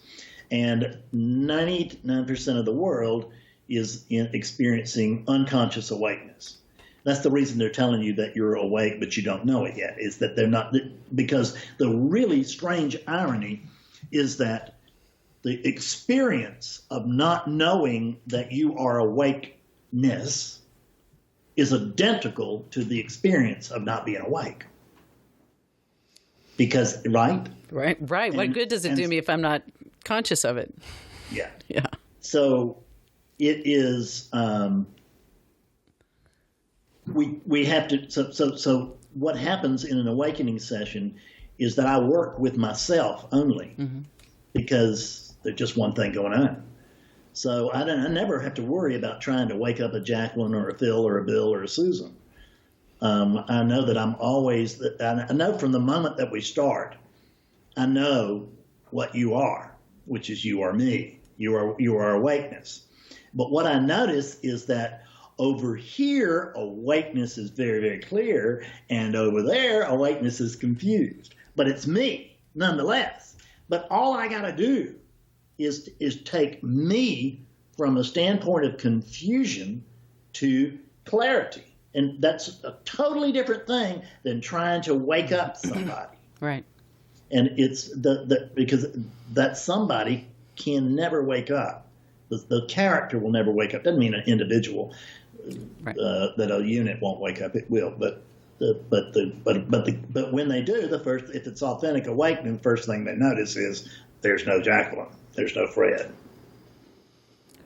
And 99% of the world is experiencing unconscious awakeness. That's the reason they're telling you that you're awake, but you don't know it yet, is that they're not, because the really strange irony is that the experience of not knowing that you are awakeness is identical to the experience of not being awake. Because, right? Right. What good does it do me if I'm not conscious of it? Yeah. Yeah. So it is, we have to, so what happens in an awakening session is that I work with myself only, because there's just one thing going on. So I never have to worry about trying to wake up a Jacqueline or a Phil or a Bill or a Susan. I know that I'm always, I know from the moment that we start, I know what you are, which is you are me. You are awakeness. But what I notice is that over here, awakeness is very, very clear, and over there, awakeness is confused. But it's me, nonetheless. But all I got to do is take me from a standpoint of confusion to clarity. And that's a totally different thing than trying to wake up somebody. Right. And it's because that somebody can never wake up. The character will never wake up. Doesn't mean an individual, right. That a unit won't wake up. It will, but when they do, if it's authentic awakening, the first thing they notice is there's no Jacqueline, there's no Fred.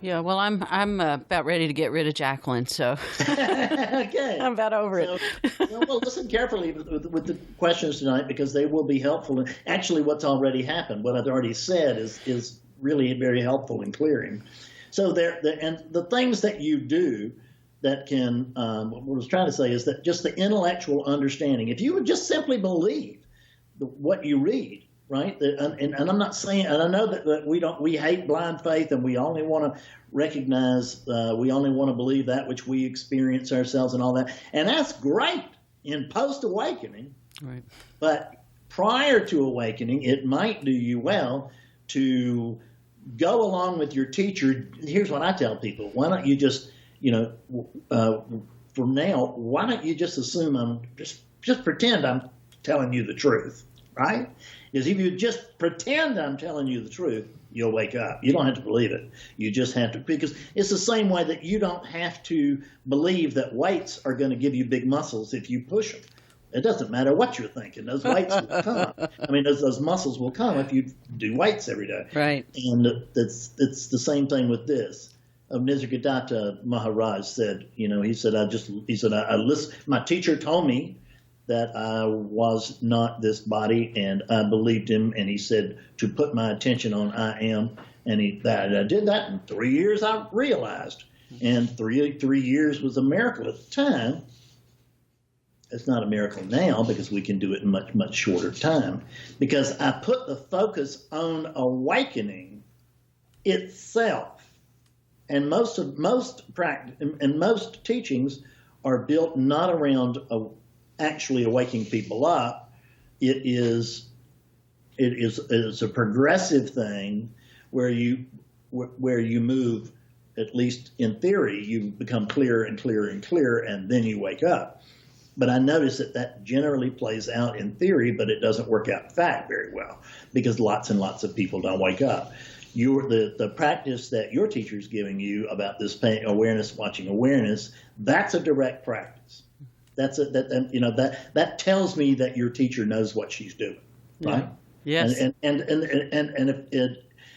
Yeah, well, I'm about ready to get rid of Jacqueline, so okay. I'm about over it. Well, listen carefully with the questions tonight, because they will be helpful. Actually, what's already happened, what I've already said, is really very helpful in clearing. So and the things that you do that can, what I was trying to say is that just the intellectual understanding, if you would just simply believe what you read, right? And I'm not saying, and I know that we hate blind faith, and we only want to recognize, we only want to believe that which we experience ourselves and all that. And that's great in post-awakening. Right. But prior to awakening, it might do you well to go along with your teacher. Here's what I tell people. Why don't you just, from now, why don't you just assume I'm just pretend I'm telling you the truth, right? Because if you just pretend I'm telling you the truth, you'll wake up. You don't have to believe it. You just have to, because it's the same way that you don't have to believe that weights are going to give you big muscles if you push them. It doesn't matter what you're thinking. Those weights will come. I mean, those muscles will come if you do weights every day. Right. And it's the same thing with this. Nisargadatta Maharaj said, he said, I listen. My teacher told me that I was not this body, and I believed him. And he said to put my attention on I am. And I did that in 3 years. I realized, and three years was a miracle at the time. It's not a miracle now, because we can do it in much, much shorter time, because I put the focus on awakening itself. And most practice and most teachings are built not around actually awakening people up. It is a progressive thing where you move, at least in theory, you become clearer and clearer and clearer, and then you wake up. But I notice that generally plays out in theory, but it doesn't work out in fact very well, because lots and lots of people don't wake up. The practice that your teacher is giving you about this pain, awareness, watching awareness, that's a direct practice. That tells me that your teacher knows what she's doing, right? Yeah. Yes.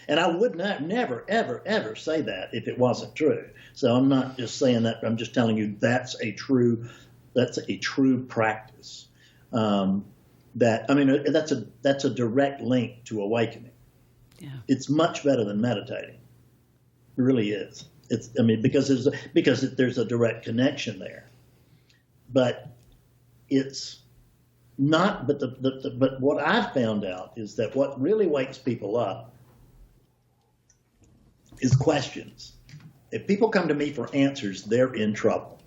And I would never, ever, ever say that if it wasn't true. So I'm not just saying that. I'm just telling you that's a true practice. That's a direct link to awakening. Yeah. It's much better than meditating. It really is. Because there's a direct connection there. But it's not. But what I've found out is that what really wakes people up is questions. If people come to me for answers, they're in trouble.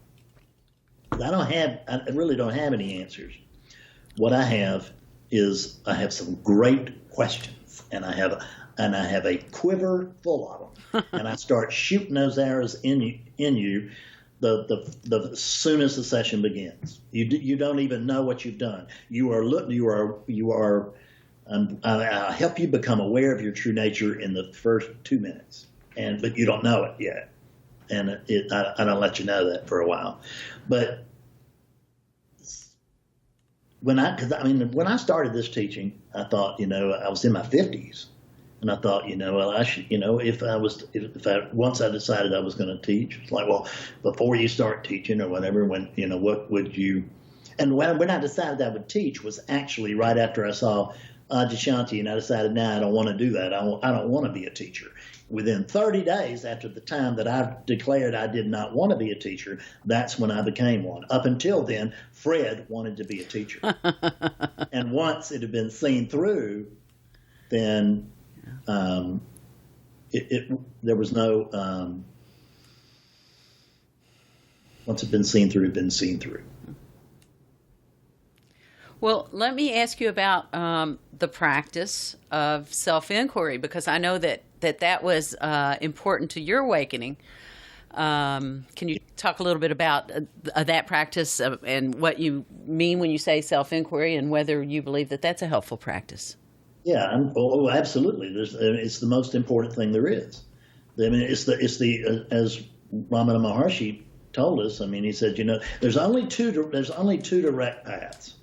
I really don't have any answers. What I have is some great questions, and I have a quiver full of them, and I start shooting those arrows in you the soon as the session begins. You don't even know what you've done. I'll help you become aware of your true nature in the first 2 minutes, but you don't know it yet. And I don't let you know that for a while. But when I started this teaching, I thought, I was in my 50s. And I thought, well, I should, if once I decided I was going to teach, it's like, well, before you start teaching or whatever, what would you, and when I decided I would teach was actually right after I saw Adyashanti, and I decided, I don't want to do that. I don't want to be a teacher. Within 30 days after the time that I declared I did not want to be a teacher, that's when I became one. Up until then, Fred wanted to be a teacher. And once it had been seen through, then there was no, once it had been seen through, it had been seen through. Well, let me ask you about the practice of self-inquiry, because I know that was important to your awakening. Can you talk a little bit about that practice and what you mean when you say self-inquiry, and whether you believe that that's a helpful practice? Yeah, absolutely. It's the most important thing there is. I mean, it's the as Ramana Maharshi told us. I mean, he said, there's only two direct paths.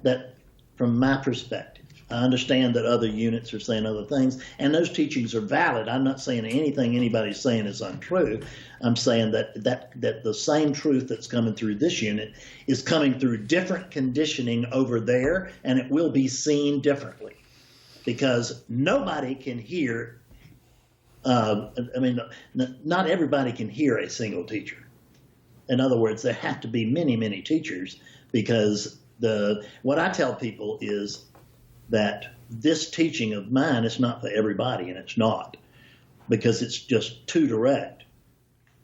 That, from my perspective, I understand that other units are saying other things, and those teachings are valid. I'm not saying anything anybody's saying is untrue. I'm saying that the same truth that's coming through this unit is coming through different conditioning over there, and it will be seen differently, because nobody can hear. Not everybody can hear a single teacher. In other words, there have to be many, many teachers, because what I tell people is that this teaching of mine is not for everybody, and it's not, because it's just too direct.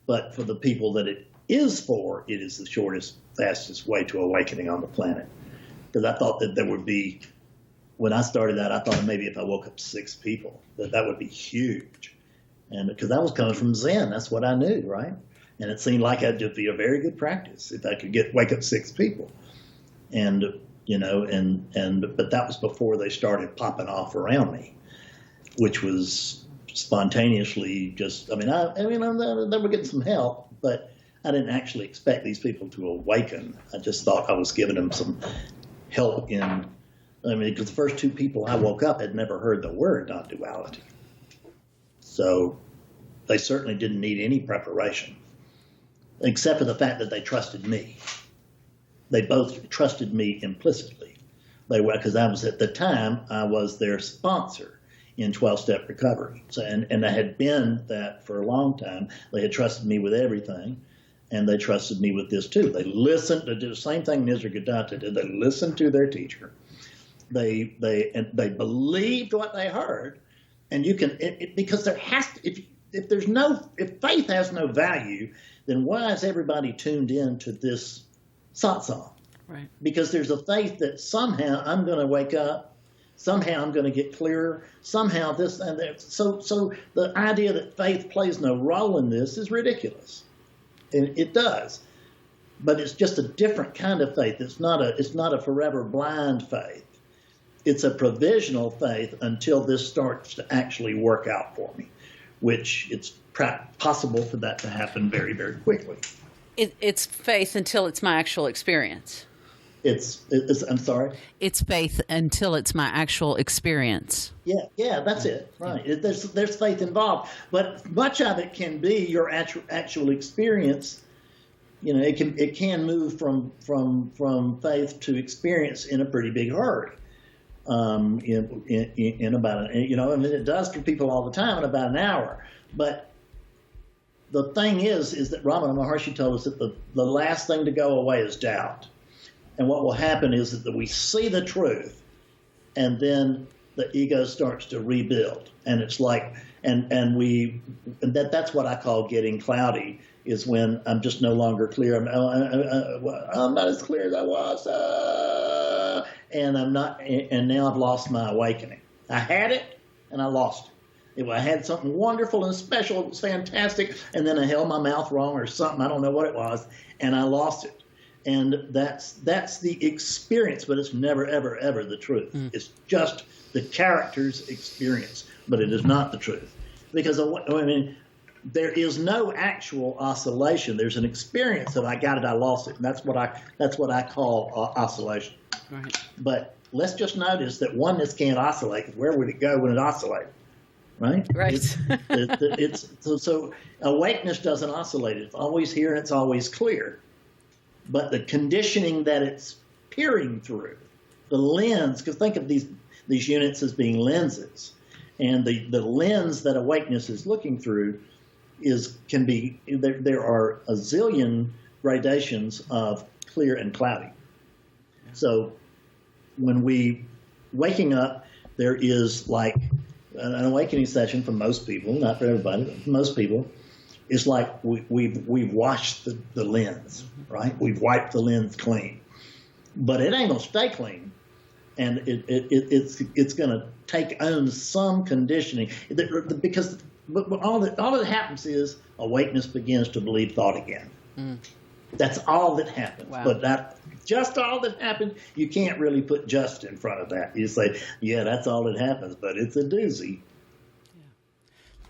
But for the people that it is for, it is the shortest, fastest way to awakening on the planet. Because I thought that there would be, when I started that, I thought maybe if I woke up 6 people, that would be huge. And because I was coming from Zen, that's what I knew, right? And it seemed like it'd be a very good practice if I could wake up 6 people. And but that was before they started popping off around me, which was spontaneously just. They were getting some help, but I didn't actually expect these people to awaken. I just thought I was giving them some help because the first 2 people I woke up had never heard the word non-duality, so they certainly didn't need any preparation, except for the fact that they trusted me. They both trusted me implicitly. Because I was, at the time, I was their sponsor in 12-step recovery. So, and I had been that for a long time. They had trusted me with everything, and they trusted me with this too. They listened to do the same thing Nisargadatta did. They listened to their teacher. They believed what they heard, and you can because there has to, if faith has no value, then why is everybody tuned in to this satsang? Right. Because there's a faith that somehow I'm going to wake up, somehow I'm going to get clearer, somehow this and that. So the idea that faith plays no role in this is ridiculous, and it does. But it's just a different kind of faith. It's not a forever blind faith. It's a provisional faith until this starts to actually work out for me, which it's possible for that to happen very, very quickly. It's faith until it's my actual experience. I'm sorry? It's faith until it's my actual experience. Yeah, that's it. Right. There's faith involved, but much of it can be your actual experience. It can move from faith to experience in a pretty big hurry. In about it does for people all the time in about an hour. But the thing is that Ramana Maharshi told us that the last thing to go away is doubt. And what will happen is that we see the truth, and then the ego starts to rebuild. And it's like, that's what I call getting cloudy, is when I'm just no longer clear. I'm not as clear as I was. And I'm not, and now I've lost my awakening. I had it, and I lost it. I had something wonderful and special. It was fantastic. And then I held my mouth wrong or something. I don't know what it was. And I lost it. And that's the experience, but it's never, ever, ever the truth. It's just the character's experience, but it is not the truth. Because, there is no actual oscillation. There's an experience of I got it, I lost it. And that's what I call oscillation. Right. But let's just notice that oneness can't oscillate. Where would it go when it oscillates? right? Right. So awakeness doesn't oscillate. It's always here and it's always clear. But the conditioning that it's peering through, the lens, because think of these units as being lenses, and the lens that awakeness is looking through can be there are a zillion gradations of clear and cloudy. So when we waking up, there is like an awakening session for most people, not for everybody, but for most people, is like we've washed the lens, right? We've wiped the lens clean, but it ain't gonna stay clean, and it's gonna take on some conditioning because all that happens is awakeness begins to believe thought again. That's all that happens. Wow. But that just all that happened, you can't really put just in front of that. You say, yeah, that's all that happens, but it's a doozy.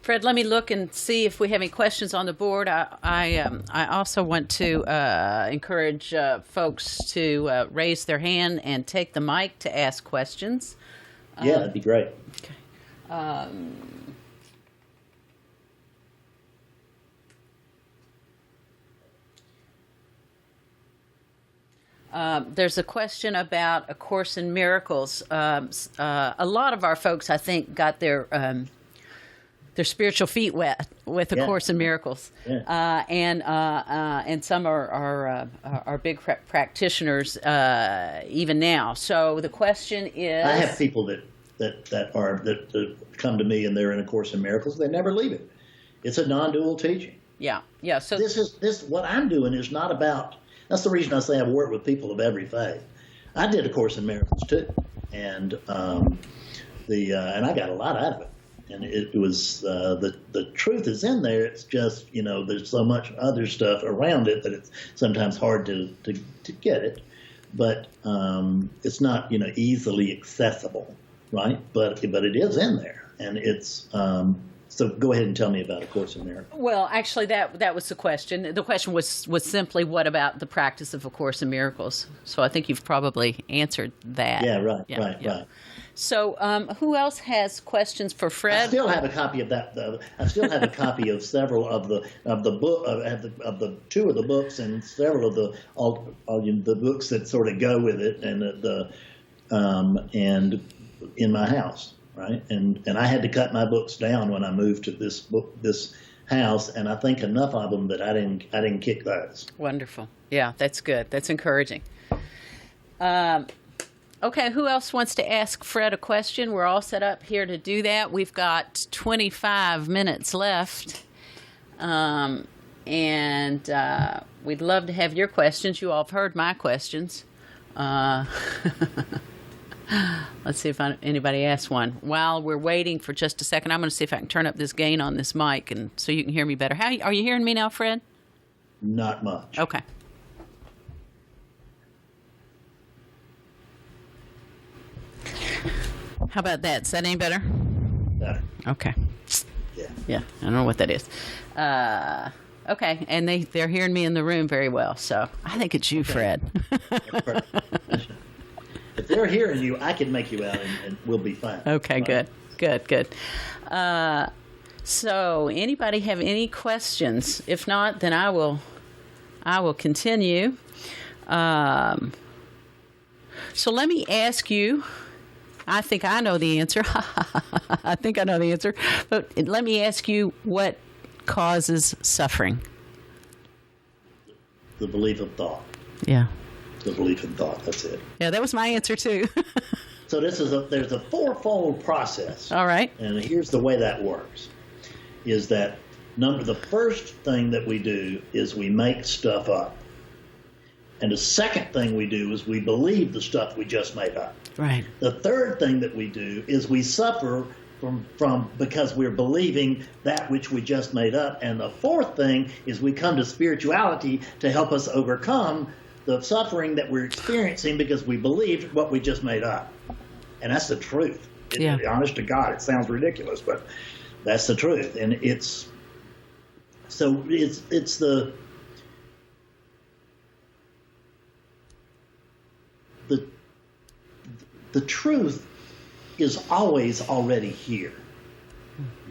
Fred, let me look and see if we have any questions on the board. I also want to encourage folks to raise their hand and take the mic to ask questions. Yeah, that'd be great. Okay. There's a question about A Course in Miracles. A lot of our folks, I think, got their spiritual feet wet with A Course in Miracles, and some are big practitioners even now. So the question is, I have people that come to me and they're in A Course in Miracles. They never leave it. It's a non-dual teaching. Yeah. So this what I'm doing is not about. That's the reason I say I've worked with people of every faith. I did A Course in Miracles too, and and I got a lot out of it. And it was the truth is in there. It's just there's so much other stuff around it that it's sometimes hard to get it, but it's not easily accessible, right? But it is in there, and it's. So go ahead and tell me about A Course in Miracles. Well, actually, that was the question. The question was simply, what about the practice of A Course in Miracles? So I think you've probably answered that. Yeah, right. So who else has questions for Fred? I still have a copy of that. I still have a copy of several of the book of the two of the books and several of the books that sort of go with it, and in my house. Right, and I had to cut my books down when I moved to this house, and I think enough of them that I didn't kick those. Wonderful, yeah, that's good. That's encouraging. Okay, who else wants to ask Fred a question? We're all set up here to do that. We've got 25 minutes left, and we'd love to have your questions. You all have heard my questions. Let's see if anybody asks one. While we're waiting for just a second, I'm going to see if I can turn up this gain on this mic and so you can hear me better. Are you hearing me now, Fred? Not much. Okay. How about that? Is that any better? Better. Okay. Yeah. I don't know what that is. Okay, and they're hearing me in the room very well, so I think it's you, Fred. That's perfect. If they're hearing you, I can make you out, and we'll be fine. Okay, right? Good. So, anybody have any questions? If not, then I will continue. So let me ask you. I think I know the answer. But let me ask you, what causes suffering? The belief of thought. Yeah. The belief in thought. That's it. Yeah, that was my answer too. So there's a fourfold process. All right. And here's the way that works: is that the first thing that we do is we make stuff up, and the second thing we do is we believe the stuff we just made up. Right. The third thing that we do is we suffer from because we're believing that which we just made up, and the fourth thing is we come to spirituality to help us overcome the suffering that we're experiencing because we believed what we just made up. And that's the truth. Honest to God, it sounds ridiculous, but that's the truth. And it's the truth is always already here.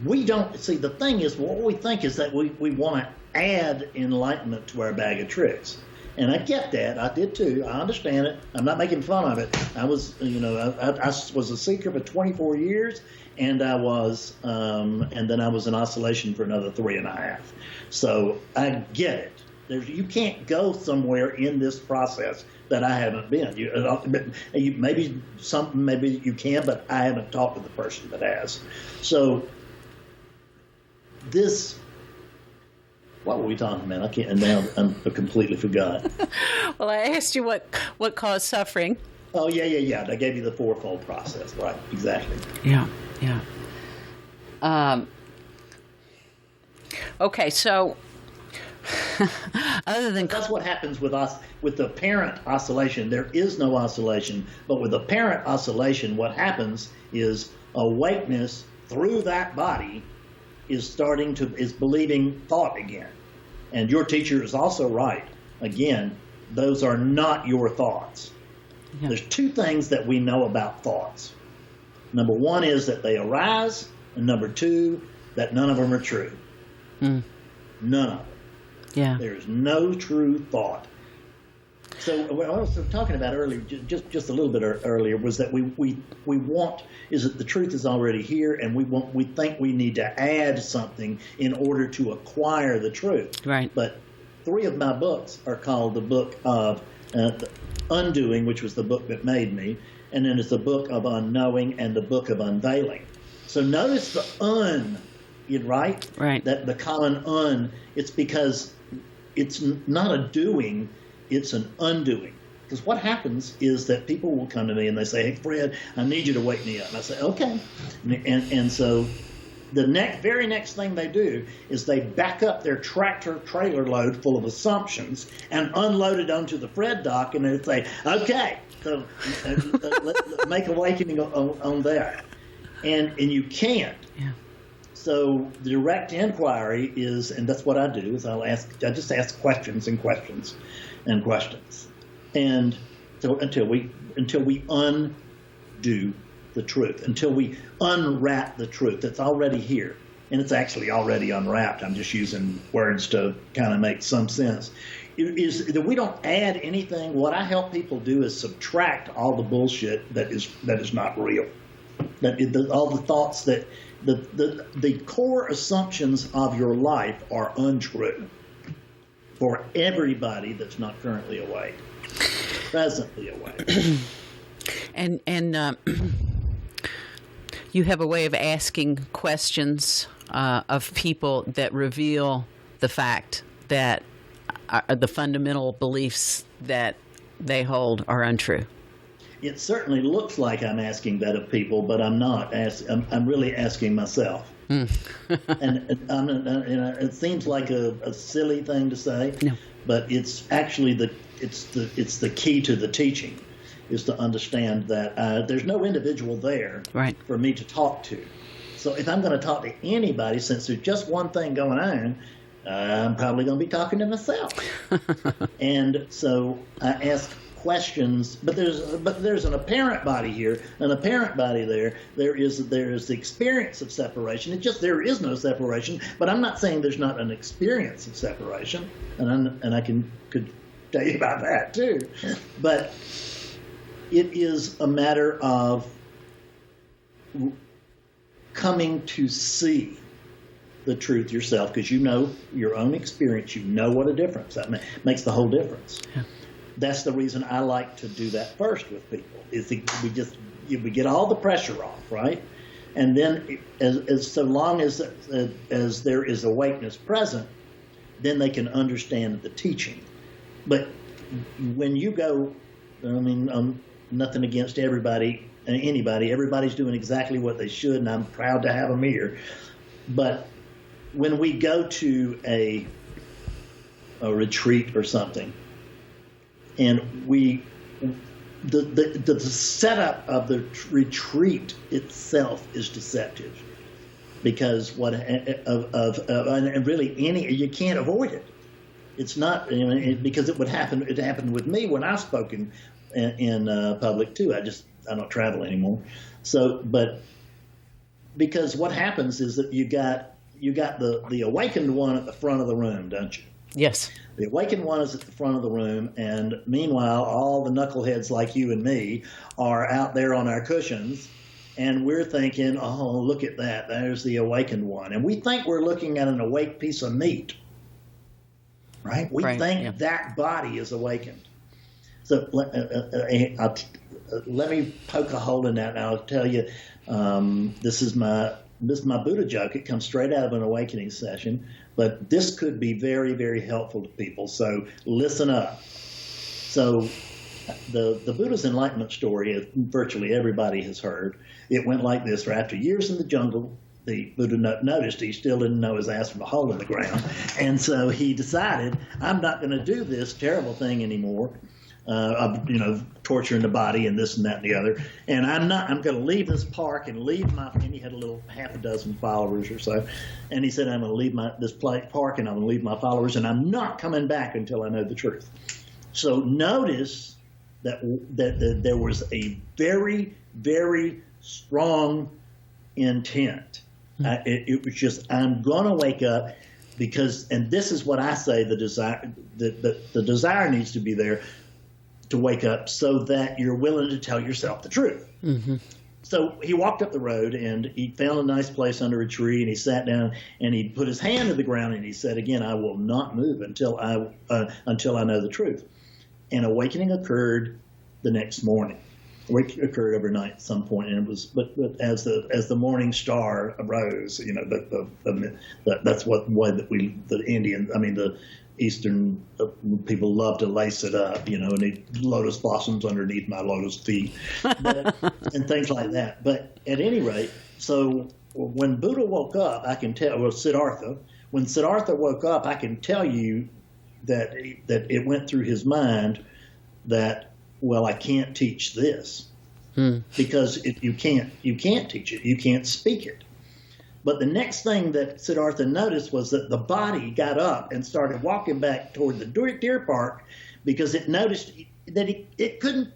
We don't see, the thing is, what we think is that we want to add enlightenment to our bag of tricks. And I get that. I did too. I understand it. I'm not making fun of it. I was, I was a seeker for 24 years, and and then I was in oscillation for another 3.5. So I get it. You can't go somewhere in this process that I haven't been. Maybe you can, but I haven't talked to the person that has. So this. What were we talking about? I can't. Now I'm completely forgot. Well, I asked you what caused suffering. Oh yeah. I gave you the fourfold process, right? Exactly. Yeah. Okay, so other than that's what happens with us with the parent oscillation. There is no oscillation, but with the parent oscillation, what happens is awakeness through that body is believing thought again. And your teacher is also right. Again, those are not your thoughts. Yeah. There's two things that we know about thoughts. Number one is that they arise, and number two, that none of them are true. None of them. Yeah. There's no true thought. So what I was talking about earlier, just a little bit earlier, was that we want is that the truth is already here, and we think we need to add something in order to acquire the truth. Right. But 3 of my books are called the book of Undoing, which was the book that made me, and then it's the book of Unknowing and the book of Unveiling. So notice the right? Right. That the common it's because it's not a doing. It's an undoing. Because what happens is that people will come to me and they say, "Hey, Fred, I need you to wake me up." And I say, "Okay." And so the very next thing they do is they back up their tractor trailer load full of assumptions and unload it onto the Fred dock, and they say, "Okay, so let's make awakening on that." And you can't. Yeah. So the direct inquiry is, and that's what I do, is I just ask questions and questions and questions. And so until we undo the truth, until we unwrap the truth that's already here, and it's actually already unwrapped. I'm just using words to kind of make some sense. Is that we don't add anything. What I help people do is subtract all the bullshit that is not real. All the thoughts that the core assumptions of your life are untrue for everybody that's not currently awake, presently awake. And you have a way of asking questions of people that reveal the fact that the fundamental beliefs that they hold are untrue. It certainly looks like I'm asking that of people, but I'm not. I'm really asking myself. And it seems like a silly thing to say, no. But it's actually it's the key to the teaching, is to understand that there's no individual there right. for me to talk to. So if I'm going to talk to anybody, since there's just one thing going on, I'm probably going to be talking to myself. And so I ask questions, but there's an apparent body here, an apparent body there. There is the experience of separation. It's just there is no separation. But I'm not saying there's not an experience of separation, and I could tell you about that too. But it is a matter of coming to see the truth yourself, because you know your own experience. You know what a difference that makes. The whole difference. Yeah. That's the reason I like to do that first with people. Is we get all the pressure off, right? And then, as so long as there is awakeness present, then they can understand the teaching. But when you go, I mean, nothing against everybody, anybody. Everybody's doing exactly what they should, and I'm proud to have them here. But when we go to a retreat or something, and the setup of the retreat itself is deceptive, because and really you can't avoid it. It's not, because it happened. It happened with me when I spoke in public too. I don't travel anymore. So, but because what happens is that you got the awakened one at the front of the room, don't you? Yes. The awakened one is at the front of the room, and meanwhile, all the knuckleheads like you and me are out there on our cushions, and we're thinking, oh, look at that. There's the awakened one. And we think we're looking at an awake piece of meat, right? We think that body is awakened. So let me poke a hole in that, and I'll tell you, this is my Buddha joke. It comes straight out of an awakening session, but this could be very, very helpful to people. So listen up. So the Buddha's enlightenment story, virtually everybody has heard. It went like this: for after years in the jungle, the Buddha noticed he still didn't know his ass from a hole in the ground, and so he decided, I'm not going to do this terrible thing anymore. Of torturing the body and this and that and the other, and I'm going to leave this park and leave my. And he had a little half a dozen followers or so, and he said, I'm going to leave this park and I'm going to leave my followers, and I'm not coming back until I know the truth. So notice that there was a very, very strong intent. It was just, I'm going to wake up because, and this is what I say, the desire needs to be there to wake up so that you're willing to tell yourself the truth. Mm-hmm. So he walked up the road and he found a nice place under a tree, and he sat down and he put his hand to the ground and he said, again, I will not move until I know the truth. And awakening occurred the next morning. Awakening occurred overnight at some point, and it was, but as the morning star arose, that's what the Indian, the Eastern people love to lace it up, and they lotus blossoms underneath my lotus feet, and things like that. But at any rate, so when Buddha woke up, I can tell, when Siddhartha woke up, I can tell you that it went through his mind that, well, I can't teach this because you can't teach it, you can't speak it. But the next thing that Siddhartha noticed was that the body got up and started walking back toward the deer park because it noticed that it couldn't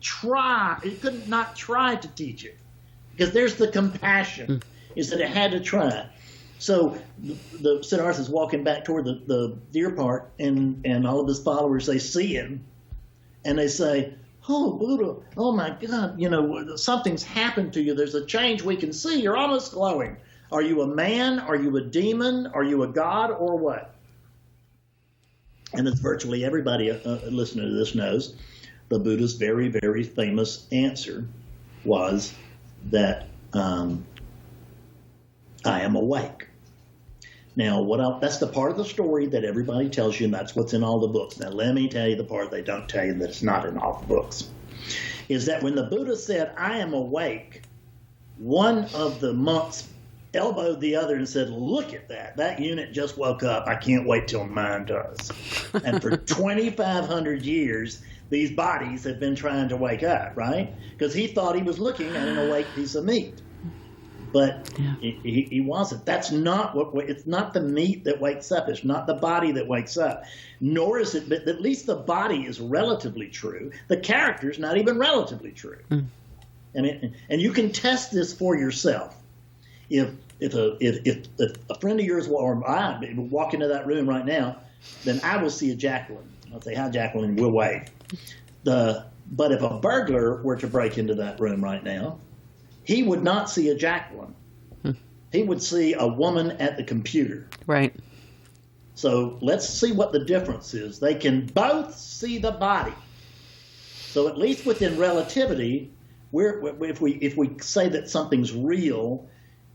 not try to teach it, because there's the compassion, is that it had to try. So the Siddhartha's walking back toward the deer park, and all of his followers, they see him and they say, oh, Buddha, oh my God, something's happened to you. There's a change we can see. You're almost glowing. Are you a man? Are you a demon? Are you a god, or what? And as virtually everybody listening to this knows, the Buddha's very, very famous answer was that I am awake. Now, that's the part of the story that everybody tells you, and that's what's in all the books. Now, let me tell you the part they don't tell you that's not in all the books, is that when the Buddha said, I am awake, one of the monks elbowed the other and said, look at that. That unit just woke up. I can't wait till mine does. And for 2,500 years, these bodies have been trying to wake up, right? Because he thought he was looking at an awake piece of meat. But he wasn't. That's not it's not the meat that wakes up. It's not the body that wakes up. Nor is it, but at least the body is relatively true. The character's not even relatively true. And you can test this for yourself. If a friend of yours or I walk into that room right now, then I will see a Jacqueline. I'll say, hi, Jacqueline, we'll wave. But if a burglar were to break into that room right now, he would not see a Jacqueline. He would see a woman at the computer. Right. So let's see what the difference is. They can both see the body. So at least within relativity, if we say that something's real,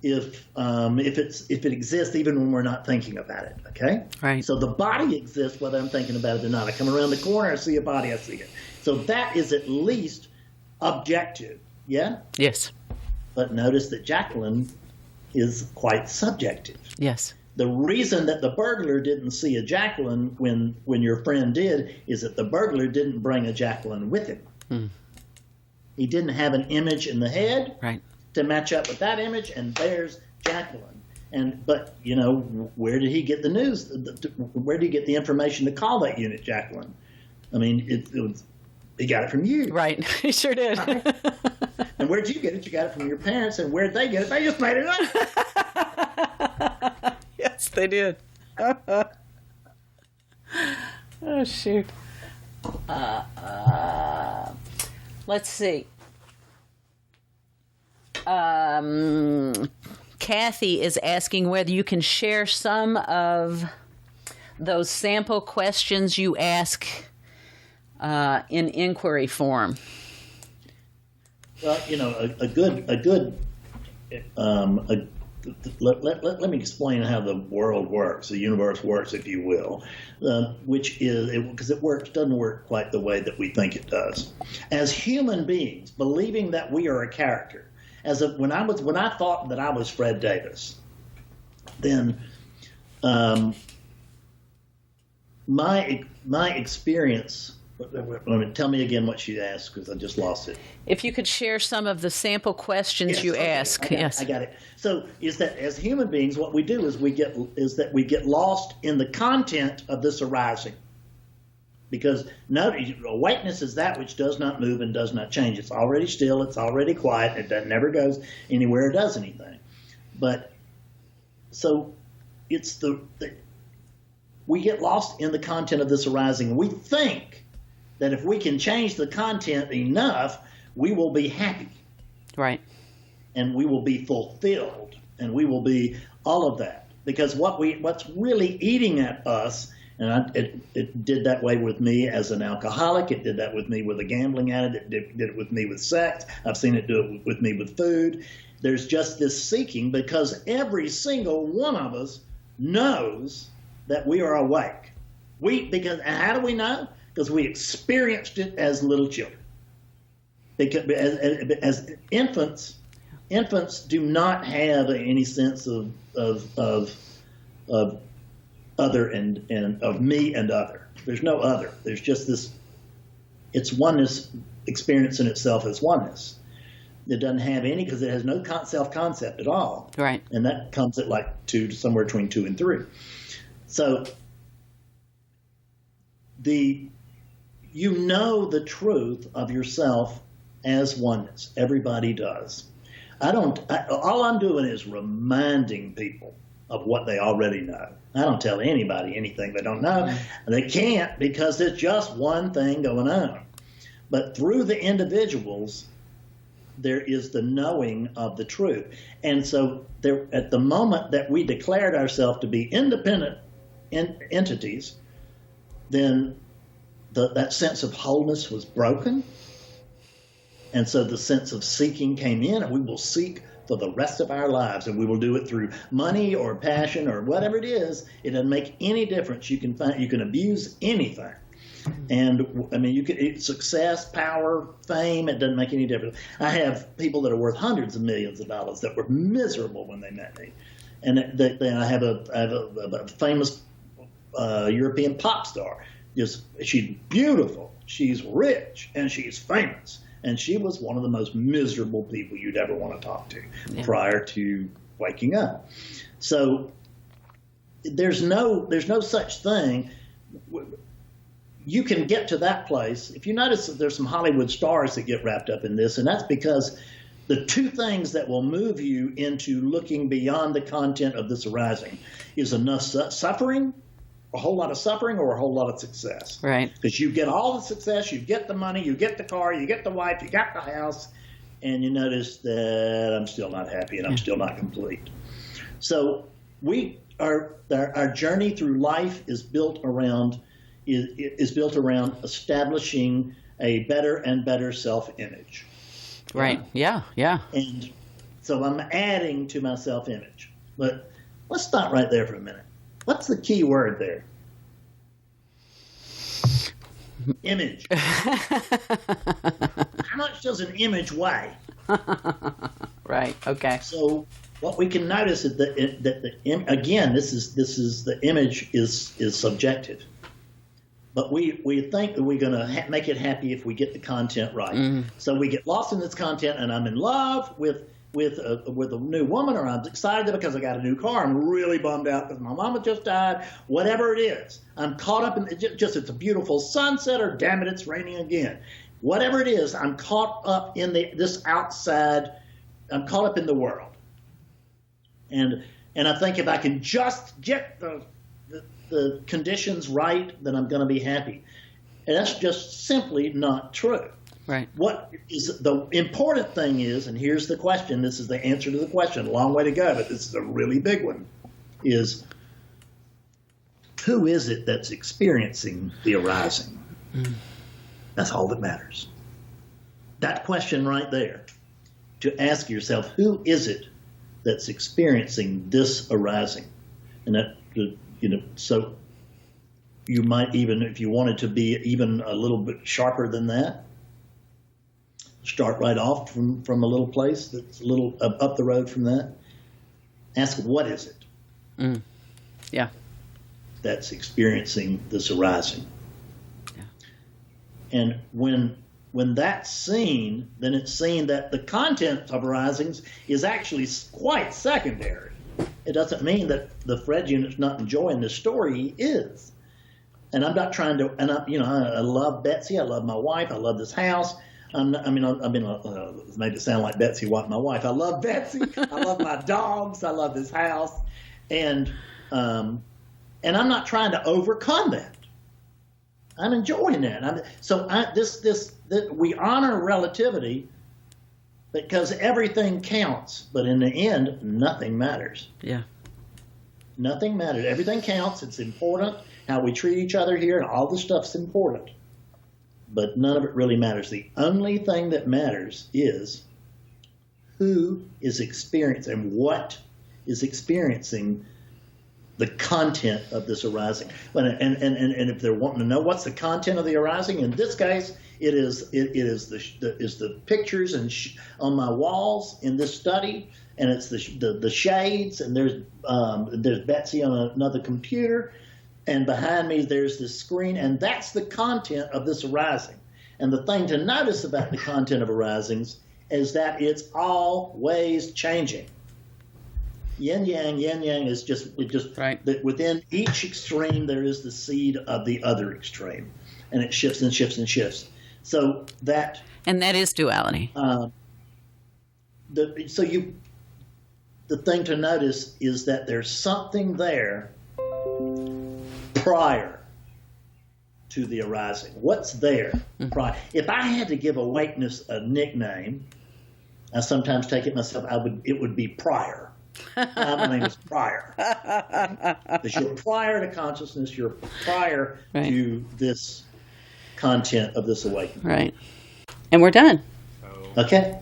if it exists even when we're not thinking about it, okay? Right. So the body exists whether I'm thinking about it or not. I come around the corner, I see a body, I see it. So that is at least objective, yeah? Yes. But notice that Jacqueline is quite subjective. Yes. The reason that the burglar didn't see a Jacqueline when your friend did is that the burglar didn't bring a Jacqueline with him. He didn't have an image in the head to match up with that image, and there's Jacqueline. But where did he get the news? Where did he get the information to call that unit Jacqueline? I mean, he got it from you. Right. He sure did. And where'd you get it? You got it from your parents. And where'd they get it? They just made it up. Yes, they did. Oh, shoot. Let's see. Kathy is asking whether you can share some of those sample questions you ask in inquiry form. Well, let me explain how the world works, the universe works, if you will, which is, because it doesn't work quite the way that we think it does. As human beings, believing that we are a character, when I thought that I was Fred Davis, then my experience. Tell me again what she asked, because I just lost it. If you could share some of the sample questions you ask. I got it. So is that as human beings, what we do is we get lost in the content of this arising. Because awakeness is that which does not move and does not change. It's already still, it's already quiet, it never goes anywhere or does anything. But so it's we get lost in the content of this arising. We think that if we can change the content enough, we will be happy. Right. And we will be fulfilled, and we will be all of that. Because what's really eating at us, and it did that way with me as an alcoholic, it did that with me with a gambling addict, it did it with me with sex, I've seen it do it with me with food. There's just this seeking, because every single one of us knows that we are awake. And how do we know? Because we experienced it as little children. Because as infants do not have any sense of other and of me and other. There's no other. There's just this. It's oneness, experiencing itself as oneness. It doesn't have any, because it has no self-concept at all. Right. And that comes at like somewhere between 2 and 3. So the truth of yourself as oneness. Everybody does. All I'm doing is reminding people of what they already know. I don't tell anybody anything they don't know. And they can't, because there's just one thing going on. But through the individuals, there is the knowing of the truth. And so at the moment that we declared ourselves to be independent entities, then that sense of wholeness was broken. And so the sense of seeking came in, and we will seek for the rest of our lives, and we will do it through money or passion or whatever it is. It doesn't make any difference. You can abuse anything. And I mean, you could success, power, fame. It doesn't make any difference. I have people that are worth hundreds of millions of dollars that were miserable when they met me, and then I have a famous European pop star. She's beautiful, she's rich, and she's famous, and she was one of the most miserable people you'd ever want to talk to prior to waking up. So there's no such thing. You can get to that place. If you notice that there's some Hollywood stars that get wrapped up in this, and that's because the two things that will move you into looking beyond the content of this arising is enough suffering, a whole lot of suffering, or a whole lot of success. Right. Because you get all the success, you get the money, you get the car, you get the wife, you got the house, and you notice that I'm still not happy and I'm still not complete. So our journey through life is built around establishing a better and better self-image. Right. Yeah. Yeah. And so I'm adding to my self-image. But let's stop right there for a minute. What's the key word there? Image. How much does an image weigh? Right. Okay. So what we can notice is that again, this is the image is subjective. But we think that we're going to make it happy if we get the content right. Mm-hmm. So we get lost in this content, and I'm in love with a new woman, or I'm excited because I got a new car. I'm really bummed out because my mama just died. Whatever it is, I'm caught up in it's a beautiful sunset, or damn it, it's raining again. Whatever it is, I'm caught up in this outside, I'm caught up in the world. And I think if I can just get the conditions right, then I'm going to be happy. And that's just simply not true. Right. What is the important thing is, and here's the question, this is the answer to the question, a long way to go, but this is a really big one, is who is it that's experiencing the arising? That's all that matters. That question right there, to ask yourself, who is it that's experiencing this arising? And that, so you might even, if you wanted to be even a little bit sharper than that, start right off from a little place that's a little up the road from that. Ask, what is it? Yeah. That's experiencing this arising. Yeah. And when that's seen, then it's seen that the content of arisings is actually quite secondary. It doesn't mean that the Fred unit's not enjoying the story. He is. And I'm not trying to, and I love Betsy. I love my wife. I love this house. Made it sound like Betsy wasn't my wife. I love Betsy. I love my dogs. I love this house. And I'm not trying to overcome that. I'm enjoying that. We honor relativity because everything counts, but in the end, nothing matters. Yeah. Nothing matters. Everything counts. It's important. How we treat each other here and all this stuff's important. But none of it really matters. The only thing that matters is who is experiencing and what is experiencing the content of this arising. And if they're wanting to know what's the content of the arising, in this case, it is the pictures and on my walls in this study, and it's the shades, and there's Betsy on another computer, and behind me there's this screen, and that's the content of this arising. And the thing to notice about the content of arisings is that it's always changing. Yin yang is just right. That within each extreme there is the seed of the other extreme, and it shifts and shifts and shifts. So that is duality. The thing to notice is that there's something there prior to the arising. What's there prior? If I had to give awakeness a nickname, I sometimes take it myself. It would be prior. My name is prior. Because you're prior to consciousness. You're prior to this content of this awakening. Right. And we're done. Okay.